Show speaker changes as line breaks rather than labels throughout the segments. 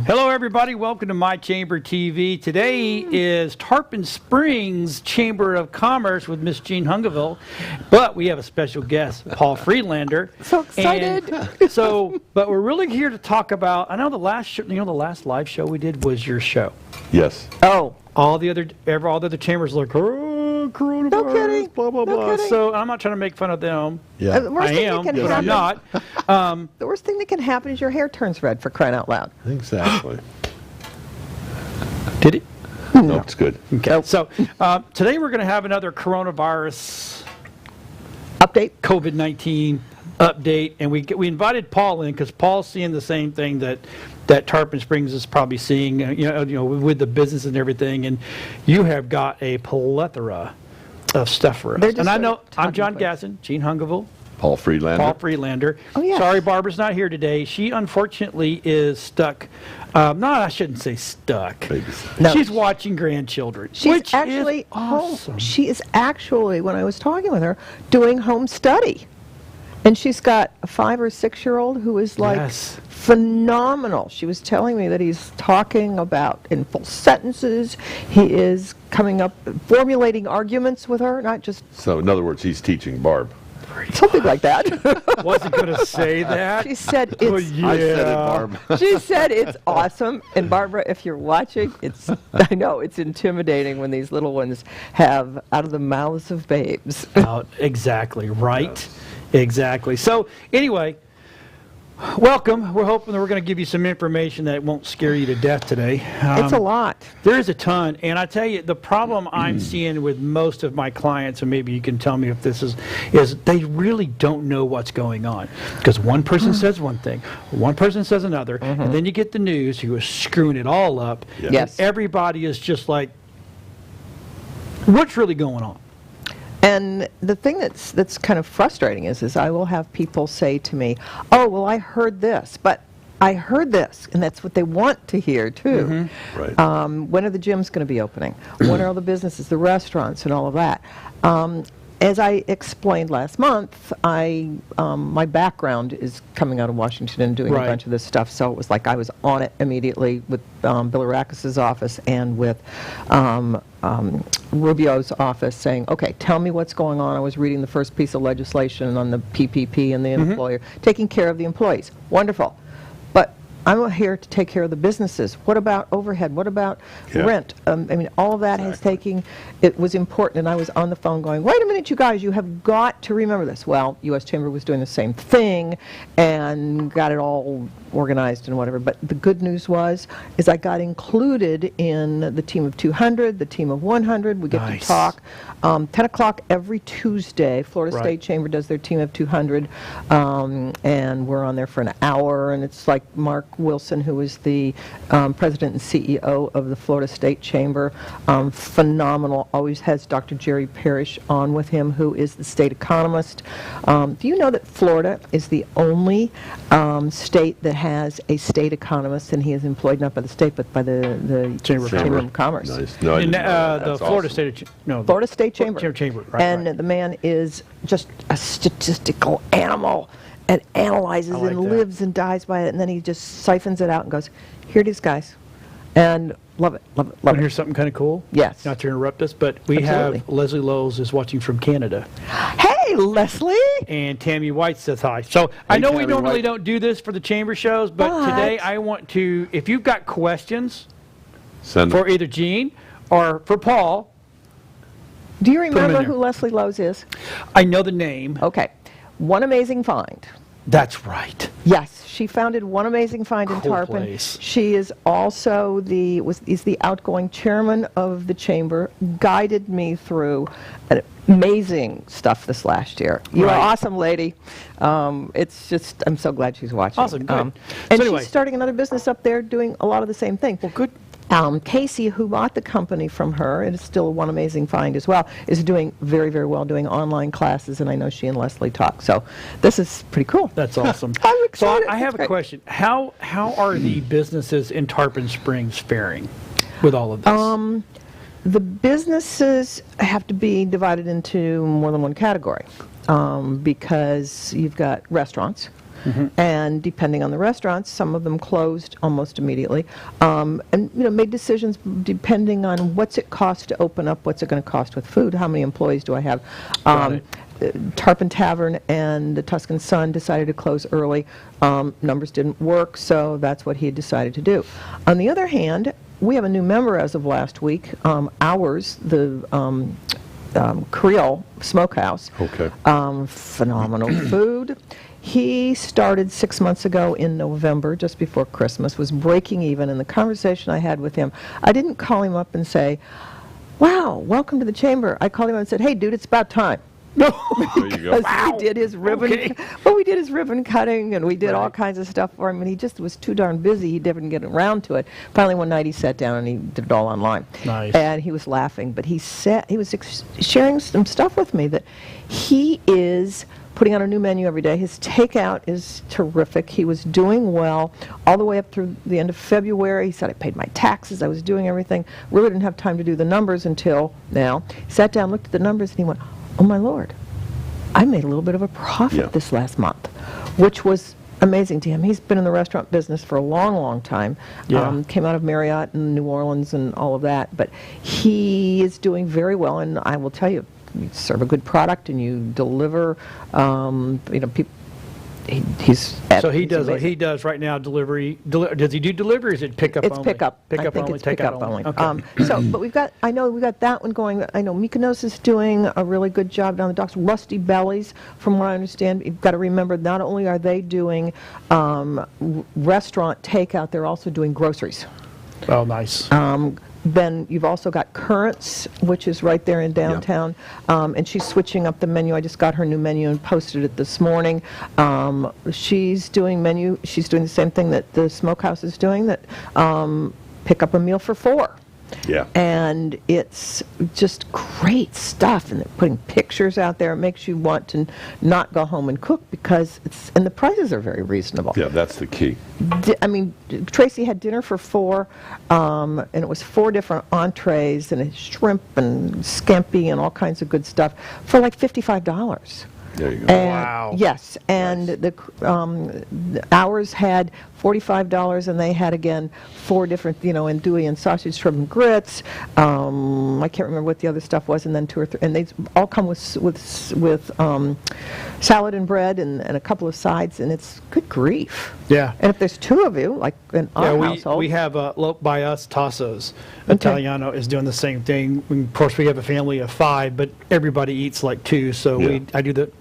Hello, everybody. Welcome to My Chamber TV. Today is Tarpon Springs Chamber of Commerce with Miss Jean Hungeville, but we have a special guest, Paul Friedlander.
So excited!
But we're really here to talk about. I know the last, the last live show we did was your show.
Yes.
Oh,
all the other chambers are like, oh, coronavirus,
no kidding.
blah blah
No
blah.
kidding.
So I'm not trying to make fun of them.
Yeah.
The worst
I
thing
am,
that can
but I'm
happen,
not.
The worst thing that can happen is your hair turns red, for crying out loud.
Exactly.
Did it?
No, it's good.
Okay.
Nope.
So today we're going to have another coronavirus
Update.
COVID-19 update, and we invited Paul in because Paul's seeing the same thing that Tarpon Springs is probably seeing, with the business and everything, and you have got a plethora of stuff for us. And I know I'm John Gasson, Jean Hungeville,
Paul Friedlander.
Oh, yeah.
Sorry, Barbara's not here today. She unfortunately is stuck. No, I shouldn't say stuck.
No.
She's watching grandchildren.
She's
which
actually
is awesome.
home. She is actually, when I was talking with her, doing home study. And she's got a 5 or 6 year old who is like
Yes.
phenomenal. She was telling me that he's talking about in full sentences. He is coming up, formulating arguments with her, not just
So, in other words, he's teaching Barb.
something like that.
Wasn't going to say that.
She said
Oh,
it's.
yeah.
I said it, Barb.
She said it's awesome. And Barbara, if you're watching, I know it's intimidating when these little ones have out of the mouths of babes.
Exactly, right? Yes. Exactly. So, anyway, welcome. We're hoping that we're going to give you some information that won't scare you to death today.
It's a lot.
There is a ton. And I tell you, the problem I'm seeing with most of my clients, and maybe you can tell me if this is they really don't know what's going on. Because one person says one thing, one person says another, and then you get the news who is screwing it all up.
Yeah.
Yes.
Everybody is just like, what's really going on?
And the thing that's kind of frustrating is I will have people say to me, "Oh, well, I heard this, but I heard this," and that's what they want to hear too.
Right.
When are the gyms going to be opening? When are all the businesses, the restaurants, and all of that? As I explained last month, my background is coming out of Washington and doing
Right.
a bunch of this stuff, so it was like I was on it immediately with Bill Arakis' office and with Rubio's office saying, okay, tell me what's going on. I was reading the first piece of legislation on the PPP and the employer, taking care of the employees. Wonderful. But I'm here to take care of the businesses. What about overhead? What about rent? I mean, all of that it was important, and I was on the phone going, wait a minute, you guys, you have got to remember this. Well, U.S. Chamber was doing the same thing and got it all organized and whatever, but the good news is I got included in the team of 200, the team of 100. We get to talk. 10 o'clock every Tuesday, Florida State Chamber does their team of 200, and we're on there for an hour, and it's like Mark Wilson, who is the president and CEO of the Florida State Chamber, phenomenal, always has Dr. Jerry Parrish on with him, who is the state economist. Do you know that Florida is the only state that has a state economist, and he is employed not by the state but by the Chamber of Commerce.
Nice. No, I didn't know that.
The
That's
Florida
awesome.
State,
Florida State Chamber.
Right,
and the man is just a statistical animal and analyzes
like
and
that.
lives and dies by it, and then he just siphons it out and goes, here it is, guys. And love it, love it, love
Want to
it.
hear something kind of cool?
Yes.
Not to interrupt us, but we
Absolutely.
have Leslie Lowes is watching from Canada.
Hey, Leslie!
And Tammy White says hi. So I know we
Tammy
normally
White.
don't do this for the chamber shows, but today I want to, if you've got questions
Send
for either Jean or for Paul,
Do you
in
remember
there.
who Leslie Lowes is?
I know the name.
Okay. One Amazing Find.
That's right.
Yes, she founded One Amazing Find in
Cool
Tarpon.
place.
She is also is the outgoing chairman of the chamber. Guided me through amazing stuff this last year. You're
Right.
awesome, lady. It's just I'm so glad she's watching.
Awesome, good.
And
So anyway.
she's starting another business up there, doing a lot of the same thing.
Well, good.
Casey, who bought the company from her, and is still One Amazing Find as well, is doing very, very well, doing online classes, and I know she and Leslie talk. So this is pretty cool.
That's awesome.
I'm excited.
So I have
That's
a
great.
question. How are the businesses in Tarpon Springs faring with all of this?
The businesses have to be divided into more than one category because you've got restaurants, And depending on the restaurants, some of them closed almost immediately, and made decisions depending on what's it cost to open up, what's it going to cost with food, how many employees do I have. Tarpon Tavern and the Tuscan Sun decided to close early. Numbers didn't work, so that's what he had decided to do. On the other hand, we have a new member as of last week, Ours, the Creole Smokehouse.
Okay.
Phenomenal food. He started 6 months ago in November, just before Christmas, was breaking even, and the conversation I had with him, I didn't call him up and say, wow, welcome to the chamber. I called him up and said, hey, dude, it's about time.
There you go.
Because we did his ribbon, we did his ribbon cutting, and we did all kinds of stuff for him, and he just was too darn busy. He didn't get around to it. Finally, one night he sat down and he did it all online.
Nice.
And he was laughing, but he was sharing some stuff with me that he is putting on a new menu every day. His takeout is terrific. He was doing well all the way up through the end of February. He said, I paid my taxes, I was doing everything. Really didn't have time to do the numbers until now. He sat down, looked at the numbers, and he went, oh my Lord, I made a little bit of a profit this last month, which was amazing to him. He's been in the restaurant business for a long, long time.
Yeah.
Came out of Marriott and New Orleans and all of that, but he is doing very well, and I will tell you, you serve a good product and you deliver, people. He's
So he does.
amazing.
He does right now delivery. Does he do delivery? Or is it pickup
It's
only?
pickup.
Pickup
I think
only.
it's
Takeout
pickup only.
Okay.
But I know we got that one going. I know Mykonos is doing a really good job down the docks. Rusty Bellies, from what I understand, you've got to remember, not only are they doing restaurant takeout, they're also doing groceries.
Oh, nice.
Then you've also got Currents, which is right there in downtown, and she's switching up the menu. I just got her new menu and posted it this morning. She's doing the same thing that the Smokehouse is doing, that pick up a meal for 4.
Yeah.
And it's just great stuff, and they're putting pictures out there. It makes you want to not go home and cook, because and the prices are very reasonable.
Yeah, that's the key.
Tracy had dinner for 4, and it was 4 different entrees and a shrimp and scampi and all kinds of good stuff for like $55.
There you go.
And
Wow.
Yes, and Ours had $45, and they had, again, 4 different, andouille and sausage, shrimp and grits. I can't remember what the other stuff was, and then 2 or 3, and they all come with salad and bread and a couple of sides, and it's good grief.
Yeah.
And if there's 2 of you, like in our household,
we have by us Tassos Italiano is doing the same thing. Of course, we have a family of 5, but everybody eats like 2. So
Yeah.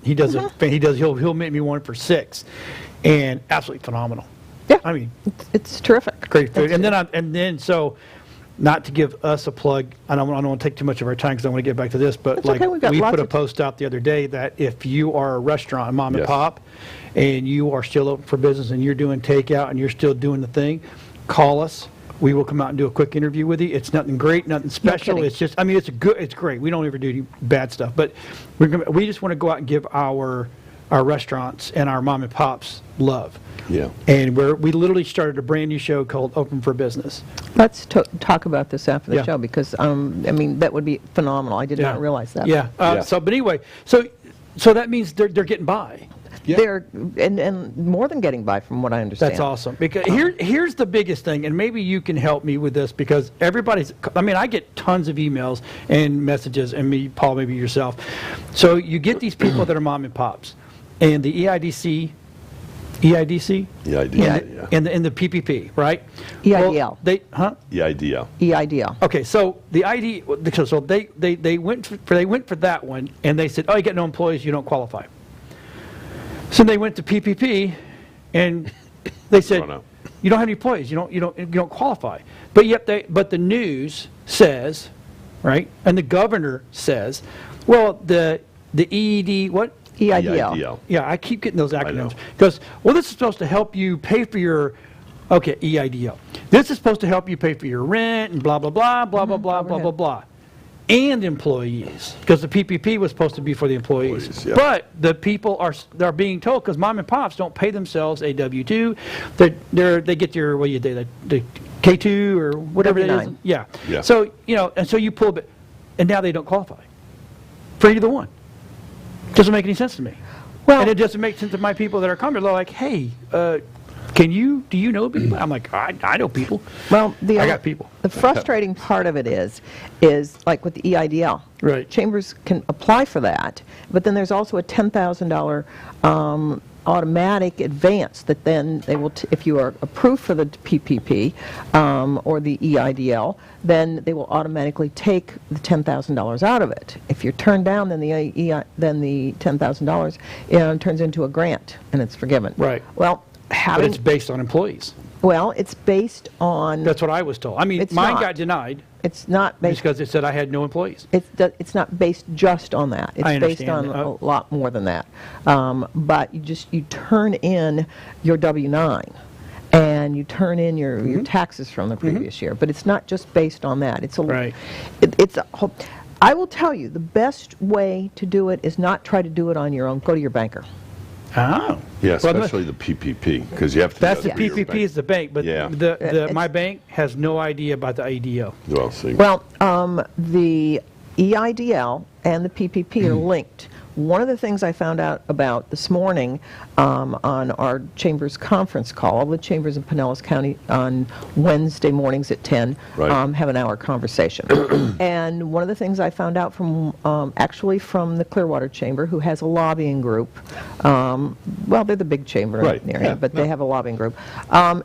he'll make me one for 6, and absolutely phenomenal.
Yeah.
I mean,
it's terrific.
great food.
It's
And then so, not to give us a plug, I don't want to take too much of our time because I want to get back to this, but
That's okay, we've got
we
lots
put a
of
post out the other day that if you are a restaurant, mom and
Yes.
pop, and you are still open for business and you're doing takeout and you're still doing the thing, call us. We will come out and do a quick interview with you. It's nothing great, nothing special.
kidding.
It's just, it's great. We don't ever do any bad stuff, but we just want to go out and give our restaurants and our mom and pops love.
Yeah.
And we literally started a brand new show called Open for Business.
Let's talk about this after the
Yeah.
show, because that would be phenomenal. I did not realize that.
Yeah.
Yeah.
So, but anyway, so that means they're getting by.
Yeah.
They're and more than getting by, from what I understand.
That's awesome. Because here's the biggest thing, and maybe you can help me with this, because I get tons of emails and messages, and me, Paul, maybe yourself. So you get these people that are mom and pops, and the EIDC,
The idea. Yeah.
and the PPP, right?
EIDL.
Well,
The idea.
EIDL.
Okay, so the ID, so they went for that one, and they said, oh, you got no employees, you don't qualify. So they went to PPP, and they said,
Oh, no.
you don't have any employees, you don't qualify. But yet but the news says, right, and the governor says, well, the EED, what?
EIDL.
EIDL.
Yeah, I keep getting those
know.
acronyms. Because, well, this is supposed to help you pay for your, okay, EIDL. This is supposed to help you pay for your rent and blah, blah, blah, blah, blah, blah, blah, blah, blah. And employees, because the PPP was supposed to be for the employees.
Yeah.
But the people are being told, because mom and pops don't pay themselves a W-2, they get your, the K2 or whatever it is.
W-9.
Yeah.
Yeah.
So, and so you pull it, and now they don't qualify for either one. Doesn't make any sense to me.
Well-
and it doesn't make sense to my people that are coming. They're like, hey, do you know people? I'm like, I know people.
Well,
I got people.
The frustrating part of it is like with the EIDL.
Right.
Chambers can apply for that, but then there's also a $10,000 automatic advance that then they will, if you are approved for the PPP or the EIDL, then they will automatically take the $10,000 out of it. If you're turned down, then the $10,000 turns into a grant and it's forgiven.
Right.
Well,
But it's based on employees.
well, it's based on.
That's what I was told. I mean,
It's
mine
not.
got denied
It's not based.
because it said I had no employees.
It's not based just on that. It's
I
based on
understand.
a lot more than that. But you turn in your W-9 and you turn in your taxes from the previous year. But it's not just based on that. It's a
Right.
It's a whole. I will tell you, the best way to do it is not try to do it on your own. Go to your banker.
Oh.
Yeah,
Well,
especially the PPP, because you have to.
That's the
do that through your
PPP
bank.
is the bank, but
Yeah.
my bank has no idea about the ADO.
Well, see.
Well, the EIDL and the PPP are linked. One of the things I found out about this morning on our Chambers conference call, all the Chambers in Pinellas County on Wednesday mornings at 10
Right.
have an hour conversation. And one of the things I found out from, actually from the Clearwater Chamber, who has a lobbying group, well, they're the big chamber
Right.
in the area,
Yeah.
but they have a lobbying group,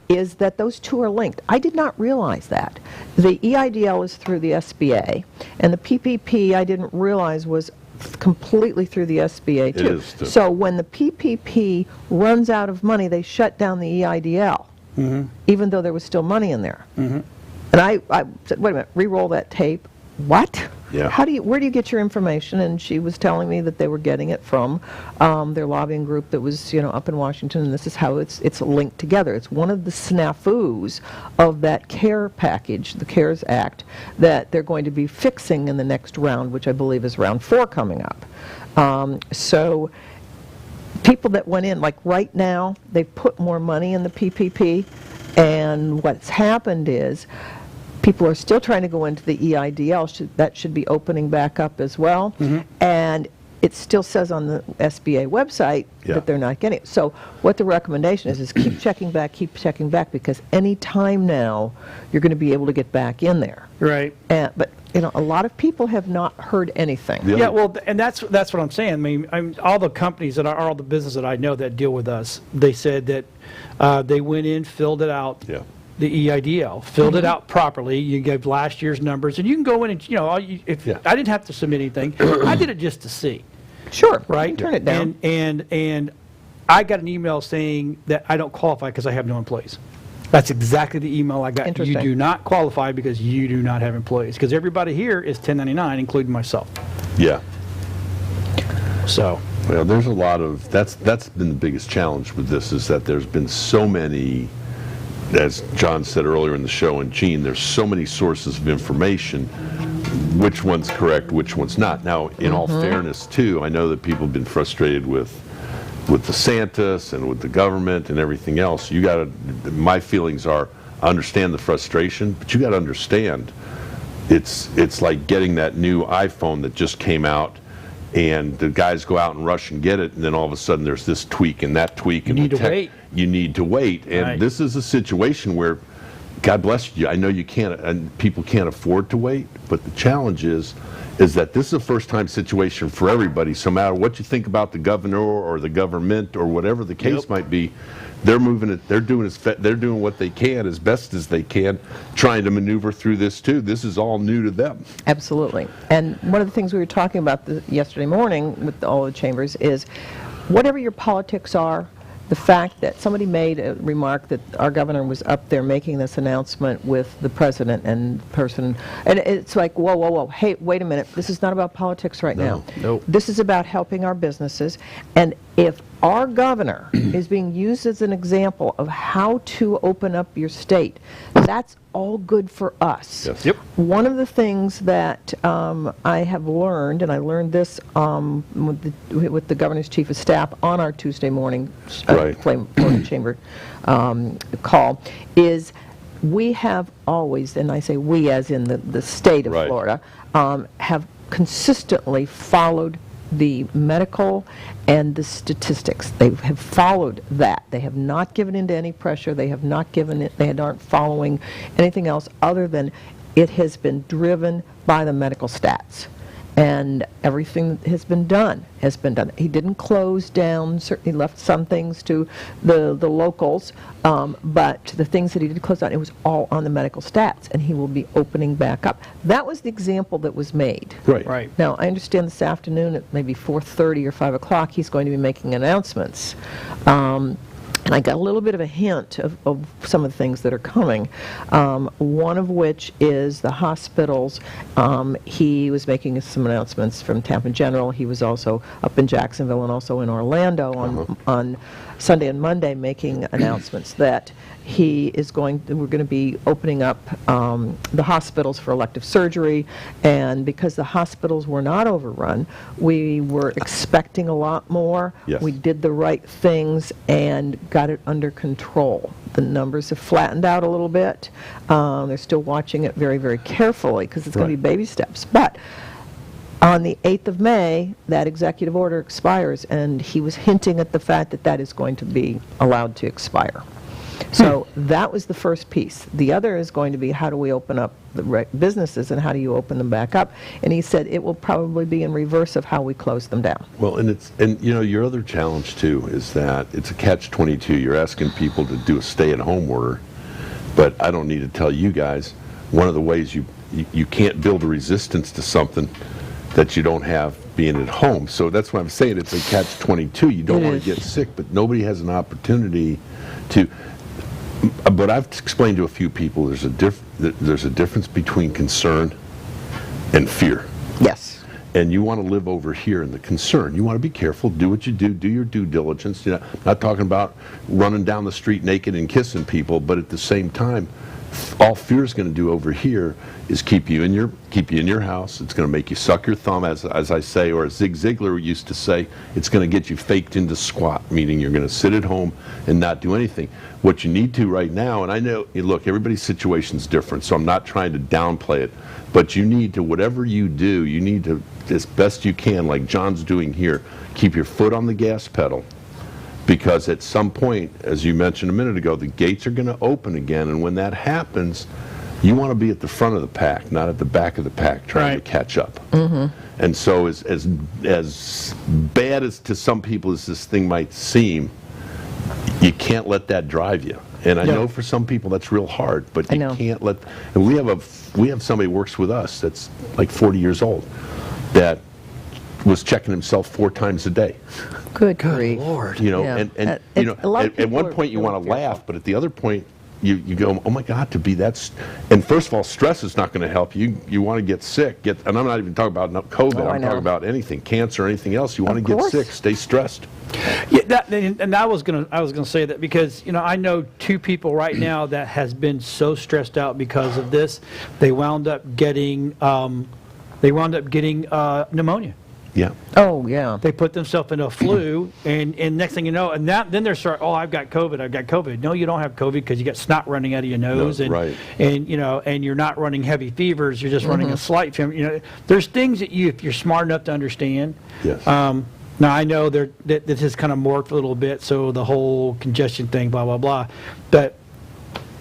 is that those two are linked. I did not realize that. The EIDL is through the SBA, and the PPP I didn't realize was completely through the SBA too.
It is, too.
So when the PPP runs out of money, they shut down the EIDL, even though there was still money in there. And I said, wait a minute, re-roll that tape. What?
Yeah.
Where do you get your information? And she was telling me that they were getting it from their lobbying group that was, up in Washington, and this is how it's linked together. It's one of the snafus of that CARE package, the CARES Act, that they're going to be fixing in the next round, which I believe is round 4 coming up. So people that went in, like right now, they've put more money in the PPP, and what's happened is people are still trying to go into the EIDL. That should be opening back up as well. And it still says on the SBA website
Yeah.
that they're not getting it. So what the recommendation is keep checking back, because any time now you're going to be able to get back in there.
Right.
But a lot of people have not heard anything.
The
Yeah,
other-
well, and that's what I'm saying. I mean, all the companies that are, all the businesses that I know that deal with us, they said that they went in, filled it out.
Yeah.
The EIDL, filled it out properly. You gave last year's numbers, and you can go in and, if
Yeah.
I didn't have to submit anything, I did it just to see,
Sure,
right?
you can turn it down.
And I got an email saying that I don't qualify because I have no employees. That's exactly the email I got. You
Interesting.
do not qualify because you do not have employees. Because everybody here is 1099, including myself.
Yeah.
So,
Well, there's a lot of, that's been the biggest challenge with this, is that there's been so many, as John said earlier in the show, and Gene, there's so many sources of information, which one's correct, which one's not. Now, in all fairness, too, I know that people have been frustrated with DeSantis and with the government and everything else. My feelings are, I understand the frustration, but you got to understand, it's like getting that new iPhone that just came out, and the guys go out and rush and get it, and then all of a sudden there's this tweak and that tweak.
You need to wait.
You need to wait. And
Right.
this is a situation where, God bless you, I know you can't, and people can't afford to wait, but the challenge is that this is a first-time situation for everybody. So no matter what you think about the governor or the government or whatever the case
Yep.
might be, they're moving it. They're doing what they can as best as they can, trying to maneuver through this too. This is all new to them.
Absolutely. And one of the things we were talking about yesterday morning with all the chambers is whatever your politics are, the fact that somebody made a remark that our governor was up there making this announcement with the president and person, and it's like, whoa, whoa, whoa, hey, wait a minute, this is not about politics right now.
Nope.
This is about helping our businesses, and if our governor is being used as an example of how to open up your state, that's all good for us.
Yes.
Yep.
One of the things that I have learned, and I learned this with the governor's chief of staff on our Tuesday morning
Right.
Florida Chamber call, is we have always, and I say we as in the state of
Right.
Florida, have consistently followed the medical and the statistics. They have followed that. They have not given into any pressure. They have not given it, they aren't following anything else other than it has been driven by the medical stats. And everything that has been done has been done. He didn't close down, certainly left some things to the locals, but the things that he did close down, it was all on the medical stats, and he will be opening back up. That was the example that was made.
Right.
Right.
Now, I understand this afternoon at maybe 4:30 or 5 o'clock, he's going to be making announcements. And I got a little bit of a hint of some of the things that are coming, one of which is the hospitals. He was making some announcements from Tarpon General. He was also up in Jacksonville and also in Orlando on Sunday and Monday making announcements that we're going to be opening up the hospitals for elective surgery, and because the hospitals were not overrun, we were expecting a lot more.
Yes.
We did the right things and got it under control. The numbers have flattened out a little bit. They're still watching it very, very carefully because it's going to be baby steps. But on the 8th of May, that executive order expires, and he was hinting at the fact that that is going to be allowed to expire. So that was the first piece. The other is going to be how do we open up the businesses and how do you open them back up? And he said it will probably be in reverse of how we close them down.
Well, and you know, your other challenge too is that it's a catch-22. You're asking people to do a stay-at-home order, but I don't need to tell you guys, one of the ways you can't build a resistance to something that you don't have being at home. So that's why I'm saying it's a catch-22. You don't want to get sick, but nobody has an opportunity to. But I've explained to a few people there's a difference between concern and fear.
Yes.
And you want to live over here in the concern. You want to be careful, do what you do your due diligence. You know, I'm not talking about running down the street naked and kissing people, but at the same time, all fear is going to do over here is keep you in your house. It's going to make you suck your thumb, as I say, or as Zig Ziglar used to say, it's going to get you faked into squat, meaning you're going to sit at home and not do anything. What you need to right now, and I know, look, everybody's situation's different, so I'm not trying to downplay it, but you need to, whatever you do, you need to, as best you can, like John's doing here, keep your foot on the gas pedal. Because at some point, as you mentioned a minute ago, the gates are going to open again, and when that happens, you want to be at the front of the pack, not at the back of the pack trying to catch up. Mm-hmm. And so as bad as to some people as this thing might seem, you can't let that drive you. And I know for some people that's real hard, but you can't let. And we have somebody who works with us that's like 40 years old that was checking himself 4 times a day.
Good grief.
Lord.
You know,
Yeah.
and you know, at one point you want to
really
laugh, but at the other point you go, oh my God, to be that. And first of all, stress is not going to help you. You want to get sick. And I'm not even talking about COVID. I'm talking about anything, cancer, or anything else. You want to get sick. Stay stressed.
Yeah, and I was gonna say that because I know 2 people right now that has been so stressed out because of this, they wound up getting pneumonia.
Yeah.
Oh, yeah.
They put themselves in a flu, and next thing you know, and then they're starting, oh, I've got COVID. No, you don't have COVID because you got snot running out of your nose, and you're not running heavy fevers. You're just running a slight fever. There's things that if you're smart enough to understand.
Yes.
Now I know that this has kind of morphed a little bit, so the whole congestion thing, blah blah blah, but.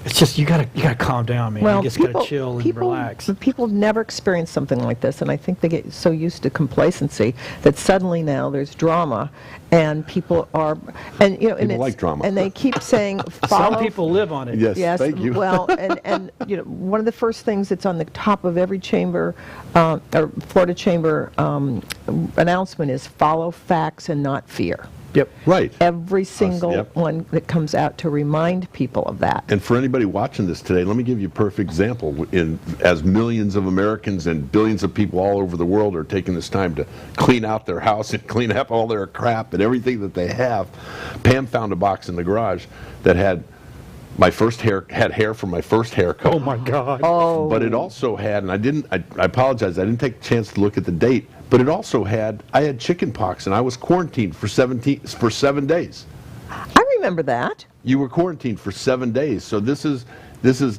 It's just you gotta calm down, man. You just gotta chill and relax.
People have never experienced something like this, and I think they get so used to complacency that suddenly now there's drama, and people are, and
people like drama,
and they keep saying follow.
Some people live on it.
Yes, thank you.
Well, and one of the first things that's on the top of every chamber, or Florida chamber announcement is follow facts and not fear.
Yep.
Right.
Every single one that comes out to remind people of that.
And for anybody watching this today, let me give you a perfect example. As millions of Americans and billions of people all over the world are taking this time to clean out their house and clean up all their crap and everything that they have, Pam found a box in the garage that had hair from my first haircut.
Oh my God.
Oh.
But it also had, and I apologize, I didn't take a chance to look at the date, but it also had, I had chicken pox and I was quarantined for 7 days.
I remember that.
You were quarantined for 7 days. So this is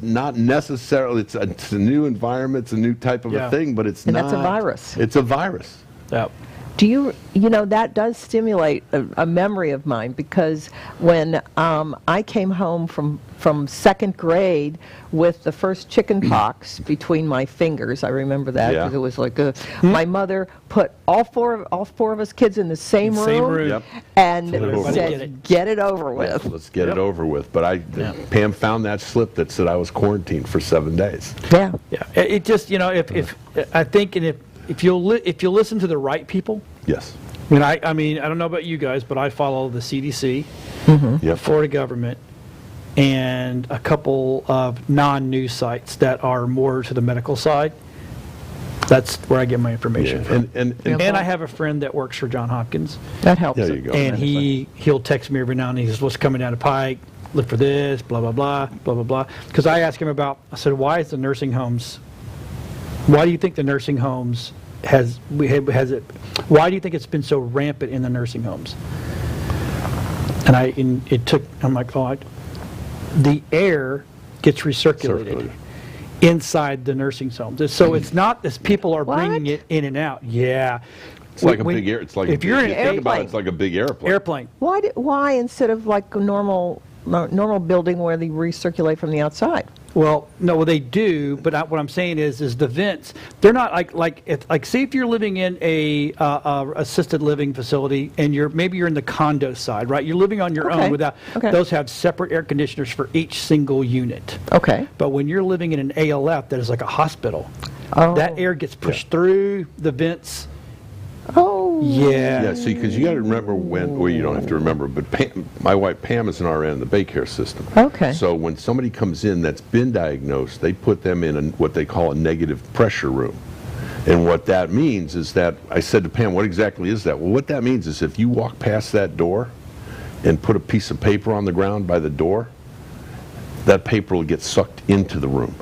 not necessarily, it's a new environment, it's a new type of a thing, but it's not.
And that's a virus.
It's a virus.
Yep.
That does stimulate a memory of mine, because when I came home from second grade with the first chicken pox between my fingers, I remember that,
Yeah.
because it was like my mother put all four of us kids in the same room,
Yep.
and
Everybody
said, get it over with.
Let's get it over with. But Pam found that slip that said I was quarantined for 7 days.
Yeah.
Yeah, it just, if I think, and if you'll listen to the right people.
Yes.
I mean, I don't know about you guys, but I follow the CDC,
Yep.
Florida government, and a couple of non-news sites that are more to the medical side. That's where I get my information
Yeah.
from.
And
And I have a friend that works for Johns Hopkins,
That helps.
There you go.
and he'll text me every now and then. He says, "What's coming down the pike? Look for this, blah blah blah, blah blah blah." Because I asked him about, I said, "Why is the nursing homes? Why do you think the nursing homes has it? Why do you think it's been so rampant in the nursing homes?" And I'm like, the air gets recirculated
Circulated.
inside the nursing homes. So it's not as people are bringing
What?
it in and out. Yeah.
It's like a big air. It's like
if you're in
you
an
think about it,
airplane.
it's like a big airplane.
airplane.
Why instead of like a normal building where they recirculate from the outside?
Well, no, well they do, but what I'm saying is the vents. They're not like say if you're living in a assisted living facility and maybe you're in the condo side, right? You're living on your
Okay,
own without.
okay.
Those have separate air conditioners for each single unit.
Okay.
But when you're living in an ALF that is like a hospital,
Oh.
that air gets pushed through the vents.
Oh.
Yeah.
Yeah, see, because you got to remember well, you don't have to remember, but my wife Pam is an RN in the Baycare system.
Okay.
So when somebody comes in that's been diagnosed, they put them in what they call a negative pressure room. And what that means is that, I said to Pam, what exactly is that? Well, what that means is if you walk past that door and put a piece of paper on the ground by the door, that paper will get sucked into the room.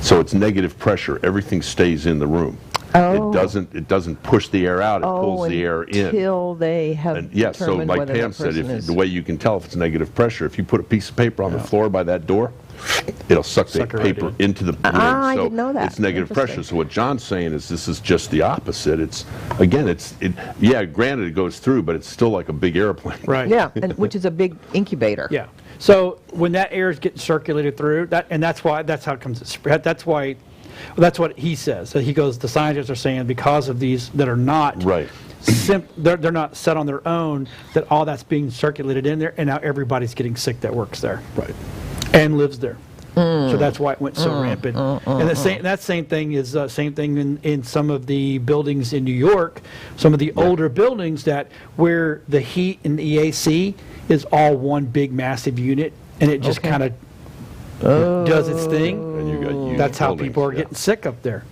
So it's negative pressure. Everything stays in the room.
Oh.
It doesn't push the air out. It pulls the air in.
Until they have
And yeah, so
determined
like
whether
Pam
that
said,
person is.
the way you can tell if it's negative pressure, if you put a piece of paper on the floor by that door, it'll suck the
Suck it right
paper
in.
into the room.
I
So
didn't know that.
It's negative
Interesting.
pressure. So what John's saying is this is just the opposite. Yeah, granted it goes through, but it's still like a big airplane.
Right.
Yeah, which is a big incubator.
Yeah. So when that air is getting circulated through, that's how it comes. That's what he says. So he goes, the scientists are saying because of these that are not
Right.
they're not set on their own, that all that's being circulated in there, and now everybody's getting sick that works there
Right.
and lives there. So that's why it went so rampant. And that same thing is same thing in some of the buildings in New York, some of the older buildings where the heat and the AC is all one big massive unit, and it just
Okay.
kind of does its thing.
And you got huge
That's how
buildings,
people are
yeah.
getting sick up there.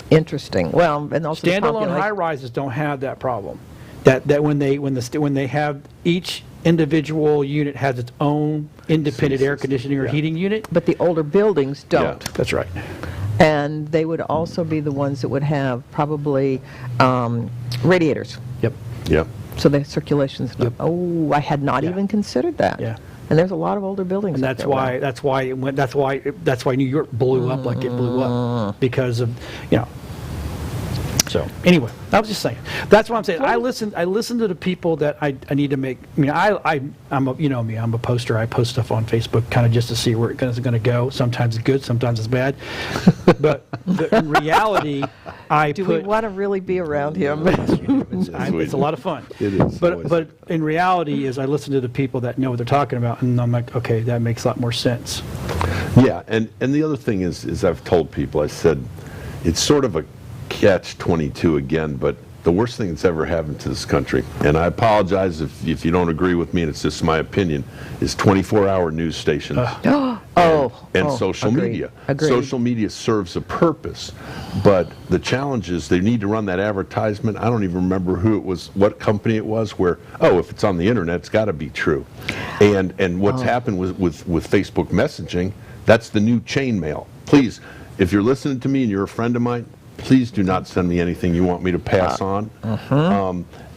Interesting. Well, and also the
Standalone
population-
high rises don't have that problem. That when they have each individual unit has its own independent air conditioning or
Yeah.
heating unit.
But the older buildings don't.
Yeah.
That's right.
And they would also be the ones that would have probably radiators.
Yep.
Yep.
So the circulation's not.
Yep.
Oh, I had not
Yeah.
even considered that.
Yeah.
And there's a lot of older buildings.
And
up
that's
there.
why that's why New York blew up like it blew up because of So anyway, I was just saying. That's what I'm saying. I listen to the people that I need to make. I mean, I'm a, you know me. I'm a poster. I post stuff on Facebook kind of just to see where it's going to go. Sometimes it's good, sometimes it's bad. But in reality,
Do we want to really be around him?
it's a lot of fun.
It is.
But in reality, is I listen to the people that know what they're talking about, and I'm like, okay, that makes a lot more sense.
Yeah, and the other thing is I've told people, I said, it's sort of a catch-22 again, but the worst thing that's ever happened to this country, and I apologize if you don't agree with me, and it's just my opinion, is 24-hour news stations and social
agreed,
media.
agreed.
Social media serves a purpose, but the challenge is they need to run that advertisement. I don't even remember who it was, what company it was, where, if it's on the internet, it's got to be true. And what's happened with Facebook messaging, that's the new chain mail. Please, if you're listening to me and you're a friend of mine, please do not send me anything you want me to pass on.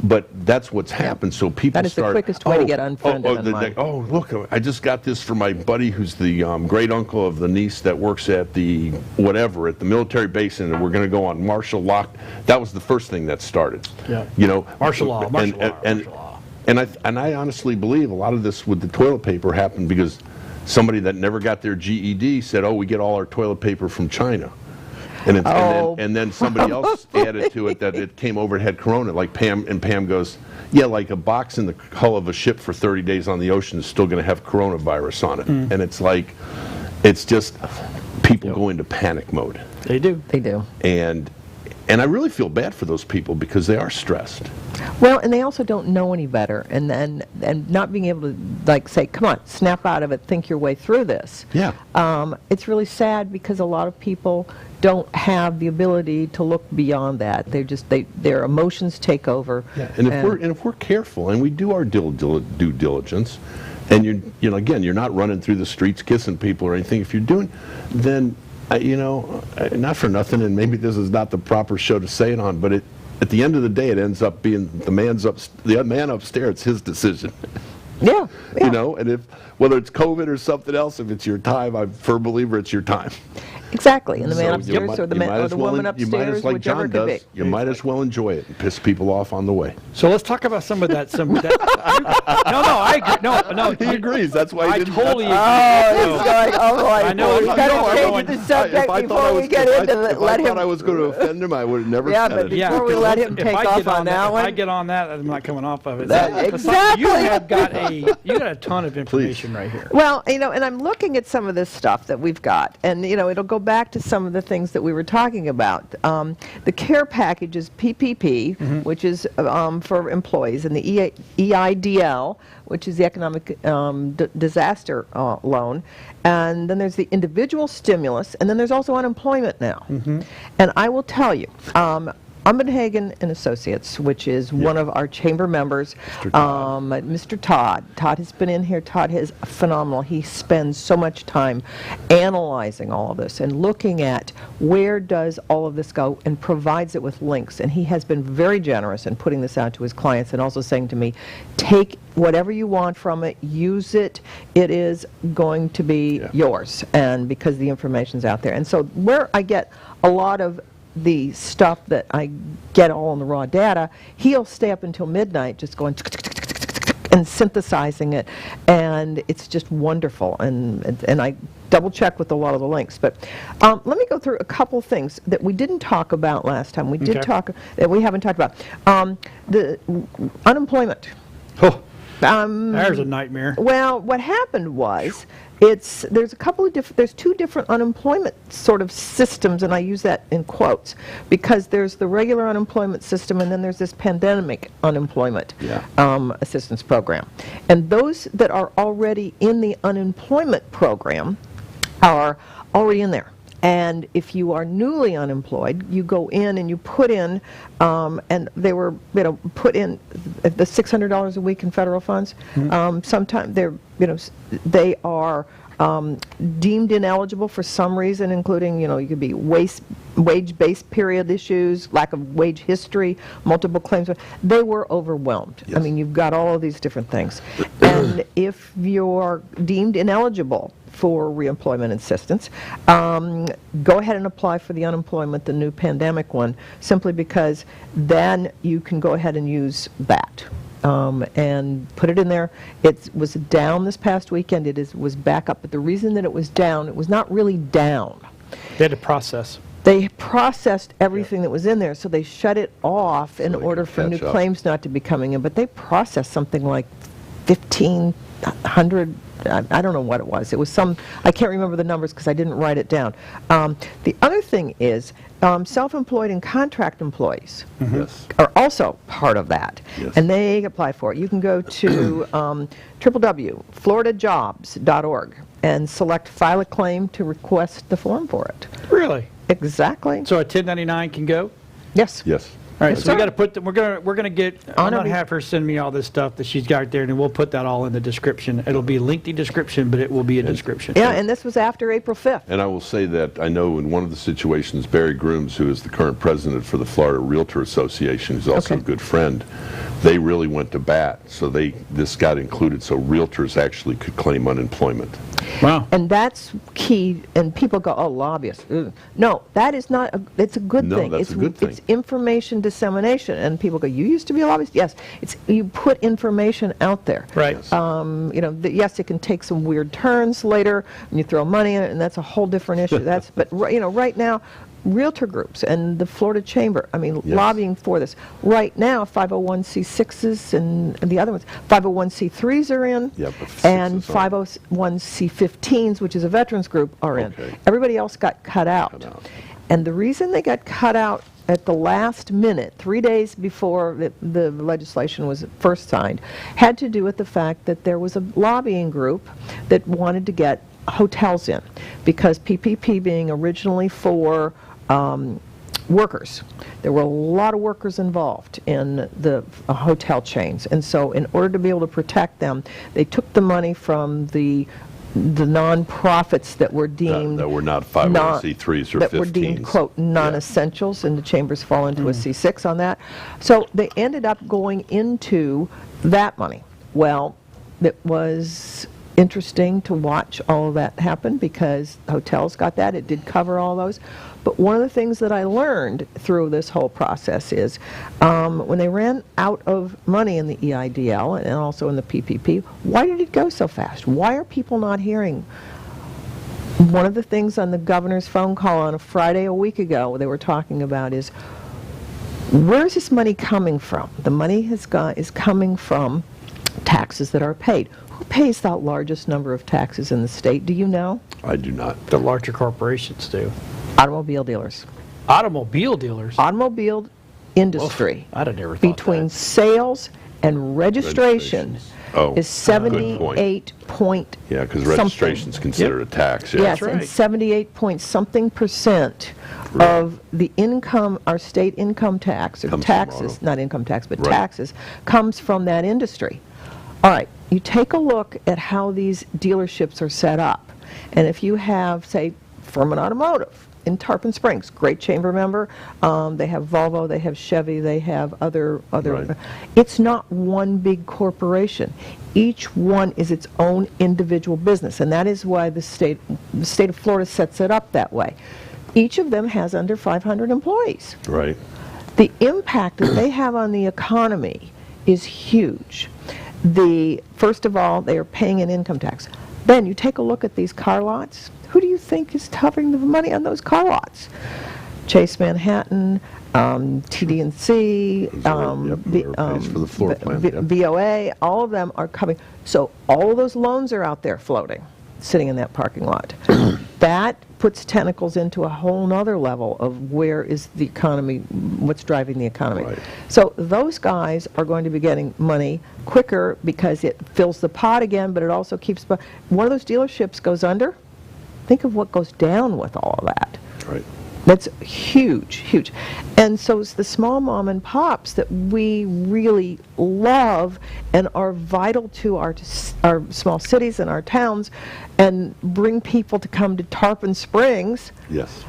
But that's what's happened. So people
That is the
start.
quickest way to get unfriended online.
Look, I just got this from my buddy who's the great uncle of the niece that works at the whatever at the military base, and we're going to go on martial law. That was the first thing that started.
Yeah.
You know,
Martial law, martial law,
and
martial law.
And I honestly believe a lot of this with the toilet paper happened because somebody that never got their GED said, "Oh, we get all our toilet paper from China." And then somebody else added to it that it came over and had corona, like Pam, and Pam goes, yeah, like a box in the hull of a ship for 30 days on the ocean is still going to have coronavirus on it. And it's like, it's just people go into panic mode.
They do.
They do.
And I really feel bad for those people because they are stressed.
Well, and they also don't know any better, and not being able to, like, say, come on, snap out of it, think your way through this.
Yeah.
It's really sad because a lot of people don't have the ability to look beyond that. They just their emotions take over.
Yeah. And if we're careful and we do our due diligence, and you know again, you're not running through the streets kissing people or anything. If you're doing, then you know, not for nothing, and maybe this is not the proper show to say it on, but at the end of the day, it ends up being the man upstairs. It's his decision.
Yeah.
You know, and whether it's COVID or something else, if it's your time, I'm a firm believer it's your time.
Exactly, and the man
So
upstairs or the woman upstairs,
like
whichever
John
it could be.
does, you might as well enjoy it and piss people off on the way.
So let's talk about some of that. I agree. No,
He agrees. That's why he
I
didn't.
totally agree.
Oh, he's going, all right.
I know,
Well, we
I
got
know,
to
I'm
change
going-
the subject
If I
before we get into it.
If I thought I was going to offend him, I would have never
Yeah,
said
but
it.
before we let him
if
take
I
off
get
on that
If I
one.
get on that, I'm not coming off of it.
Exactly.
You have got a ton of information right here.
Well, you know, and I'm looking at some of this stuff that we've got, and, you know, it'll go back to some of the things that we were talking about. The care package is PPP, which is for employees, and the EIDL, which is the economic disaster loan, and then there's the individual stimulus, and then there's also unemployment now. And I will tell you, Umbenhagen and Associates, which is one of our chamber members, Mr. Todd. Todd has been in here. Todd is phenomenal. He spends so much time analyzing all of this and looking at where does all of this go and provides it with links. And he has been very generous in putting this out to his clients and also saying to me, take whatever you want from it, use it. It is going to be yours, and because the information's out there. And so where I get a lot of the stuff that I get all in the raw data, he'll stay up until midnight just going and synthesizing it, and it's just wonderful. And I double check with a lot of the links. But let me go through a couple things that we didn't talk about last time. We did talk that we haven't talked about. The unemployment.
Oh, there's a nightmare.
Well, what happened was there's a couple of there's two different unemployment sort of systems, and I use that in quotes because there's the regular unemployment system and then there's this pandemic unemployment assistance program. And those that are already in the unemployment program are already in there. And if you are newly unemployed, you go in and you put in, and they were, put in the $600 a week in federal funds. Sometimes they're, they are deemed ineligible for some reason, including, you could be wage-based period issues, lack of wage history, multiple claims. They were overwhelmed.
Yes.
I mean, you've got all of these different things. And if you're deemed ineligible for reemployment assistance, go ahead and apply for the unemployment, the new pandemic one, simply because then you can go ahead and use that. And put it in there. It was down this past weekend. It was back up. But the reason that it was down, it was not really down.
They had to process.
They processed everything that was in there, so they shut it off in
they
order
could
for new
catch up.
claims not to be coming in. But they processed something like 1,500. I don't know what it was. It was some, I can't remember the numbers because I didn't write it down. The other thing is self-employed and contract employees
Yes.
are also part of that,
Yes.
and they apply for it. You can go to www.floridajobs.org and select File a Claim to request the form for it.
Really?
Exactly.
So a 1099 can go?
Yes.
Yes.
All right, so
sir.
we got to put, we're going to get, I'm
Honor
going to
me.
have her send me all this stuff that she's got there, and we'll put that all in the description. It'll be a lengthy description, but it will be a description.
Yeah, and this was after April 5th.
And I will say that I know in one of the situations, Barry Grooms, who is the current president for the Florida Realtor Association, who's also
Okay.
a good friend, they really went to bat. So this got included so realtors actually could claim unemployment.
Wow.
And that's key, and people go, oh, lobbyists. Ugh. No, that is not, it's a good
No,
thing.
that's a good thing.
It's information dissemination, and people go, you used to be a lobbyist? Yes, you put information out there.
Right.
Yes, it can take some weird turns later, and you throw money in it, and that's a whole different issue. But right now, realtor groups and the Florida Chamber,
Yes.
lobbying for this. Right now, 501c6s and the other ones, 501c3s are in,
Yep,
and
6s are.
501c15s, which is a veterans group, are in.
Okay.
Everybody else got cut out.
Cut out.
And the reason they got cut out at the last minute, 3 days before the legislation was first signed, had to do with the fact that there was a lobbying group that wanted to get hotels in, because PPP being originally for workers. There were a lot of workers involved in the hotel chains, and so in order to be able to protect them, they took the money from the non-profits that were deemed
That were not 501c3s or 15s.
that were deemed, quote, non-essentials, and the chambers fall into a C6 on that. So they ended up going into that money. Well, it was interesting to watch all of that happen because hotels got that. It did cover all those. But one of the things that I learned through this whole process is when they ran out of money in the EIDL and also in the PPP, why did it go so fast? Why are people not hearing? One of the things on the governor's phone call on a Friday a week ago they were talking about is, where's this money coming from? The money is coming from taxes that are paid. Who pays the largest number of taxes in the state? Do you know?
I do not.
The larger corporations do.
Automobile dealers.
Automobile dealers?
Automobile industry.
I'd have never thought
Between
that.
sales and registration
Registrations. Oh,
is
good point.
78 point
Yeah, because
something.
registration's considered a tax. Yeah.
Yes,
right.
and 78 point something %
Right.
of the income, our state income tax, or
Comes from
taxes,
auto.
not income tax, but
Right.
taxes, comes from that industry. All right, you take a look at how these dealerships are set up. And if you have, say, Furman Automotive in Tarpon Springs, great chamber member, they have Volvo, they have Chevy, they have other.
Right.
It's not one big corporation. Each one is its own individual business, and that is why the state of Florida sets it up that way. Each of them has under 500 employees.
Right.
The impact that they have on the economy is huge. First of all, they are paying an income tax. Then you take a look at these car lots. Who do you think is covering the money on those car lots? Chase Manhattan, TD&C,
Yep, whoever pays for the floor plan, yep.
VOA, all of them are coming. So all of those loans are out there floating, sitting in that parking lot. That puts tentacles into a whole nother level of where is the economy, what's driving the economy.
Right.
So those guys are going to be getting money quicker because it fills the pot again, but it also keeps, one of those dealerships goes under, think of what goes down with all of that.
Right.
That's huge, huge. And so it's the small mom and pops that we really love and are vital to our small cities and our towns and bring people to come to Tarpon Springs
Yes.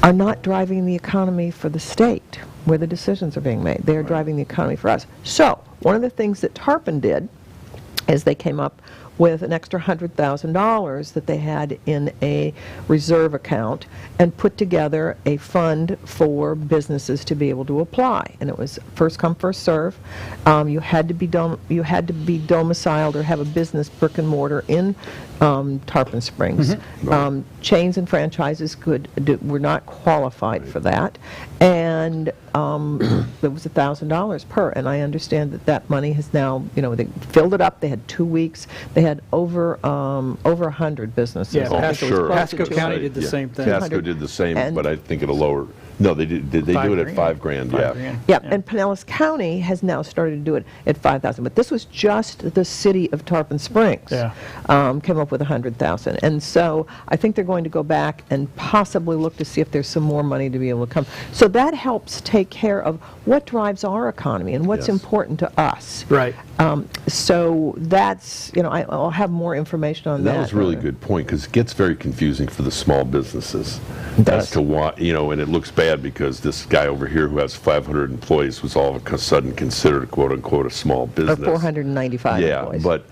are not driving the economy for the state where the decisions are being made. They are driving the economy for us. So one of the things that Tarpon did is they came up with an extra $100,000 that they had in a reserve account and put together a fund for businesses to be able to apply. And it was first come, first serve. You had to be domiciled or have a business brick and mortar in Tarpon Springs.
Right.
Chains and franchises were not qualified for that. And it was $1,000 per. And I understand that money has now, they filled it up. They had 2 weeks. They had over 100 businesses.
Yeah,
I think it was
sure.
close to
Pasco
200.
County did the same thing.
Pasco did the same,
And-
but I think at a lower, No, they do it at $5,000, yeah.
$5,000.
Yeah, and Pinellas County has now started to do it at 5,000, but this was just the city of Tarpon Springs.
Yeah.
Came up with 100,000, and so I think they're going to go back and possibly look to see if there's some more money to be able to come. So that helps take care of what drives our economy and what's
Yes.
important to us.
Right.
So that's, I'll have more information on
And
that.
that was a really good point, because it gets very confusing for the small businesses
does.
as to why, and it looks bad because this guy over here who has 500 employees was all of a sudden considered, quote unquote, a small
Or
business.
495
Yeah,
employees.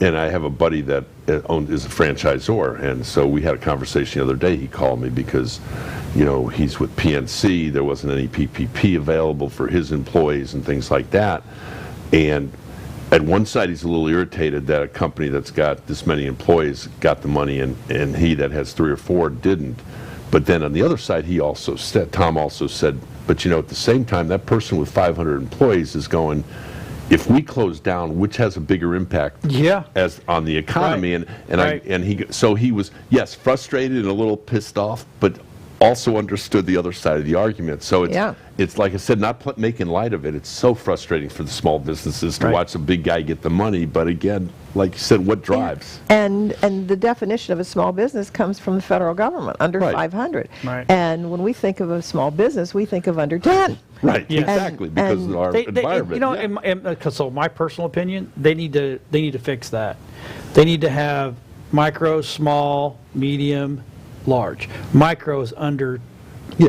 and I have a buddy that is a franchisor, and so we had a conversation the other day. He called me because, he's with PNC. There wasn't any PPP available for his employees and things like that. And at one side, he's a little irritated that a company that's got this many employees got the money, and he that has 3 or 4 didn't. But then on the other side, Tom also said, but at the same time, that person with 500 employees is going, if we close down, which has a bigger impact
Yeah.
as on the economy,
Right.
and he was, yes, frustrated and a little pissed off, but also understood the other side of the argument. So it's like I said, not making light of it. It's so frustrating for the small businesses to
Right.
watch a big guy get the money, but again, like you said, what drives?
And the definition of a small business comes from the federal government, under
Right.
500.
Right.
And when we think of a small business, we think of under 10.
Right,
Yeah.
exactly, because
And
of our environment. yeah.
So my personal opinion, they need to fix that. They need to have micro, small, medium, large. Micro is under,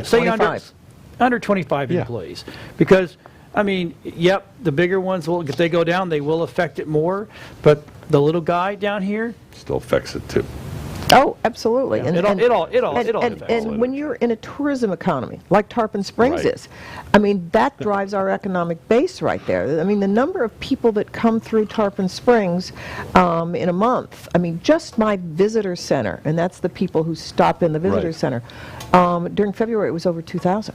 say
25.
under 25
Yeah.
employees, because yep, the bigger ones will, if they go down, they will affect it more. But the little guy down here,
Still affects it too.
Oh, absolutely.
Yeah. It all affects
and
it.
when you're in a tourism economy, like Tarpon Springs
Right.
is, that drives our economic base right there. The number of people that come through Tarpon Springs in a month, just my visitor center, and that's the people who stop in the visitor
Right.
center, during February it was over 2,000.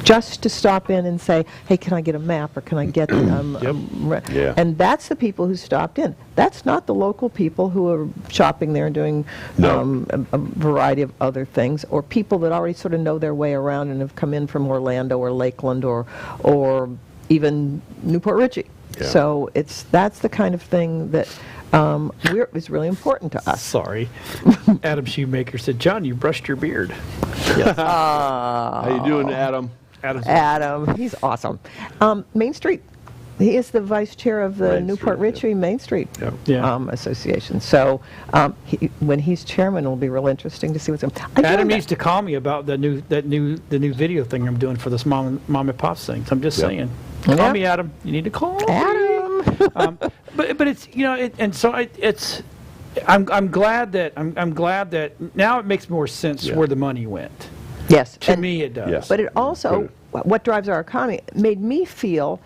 Just to stop in and say, hey, can I get a map, or can I get
Yeah.
And that's the people who stopped in. That's not the local people who are shopping there and doing
No.
a variety of other things, or people that already sort of know their way around and have come in from Orlando or Lakeland or even Newport Richey.
Yeah.
So that's the kind of thing that is really important to us.
Sorry. Adam Shoemaker said, John, you brushed your beard.
How you doing, Adam?
Adam, he's awesome. Main Street, he is the vice chair of the
Main
Newport
Street,
Richey Main Street
Yeah.
Association. So when he's chairman, it'll be real interesting to see what's going on.
Adam needs to call me about the new video thing I'm doing for this mom and pops thing. I'm just
Yep.
saying.
Yeah.
Call me, Adam. You need to call me.
Adam.
But it's it's. I'm glad that now it makes more sense
Yeah.
where the money went.
Yes.
To
and-
me, it does.
Yes.
But it also, what drives our economy, made me feel,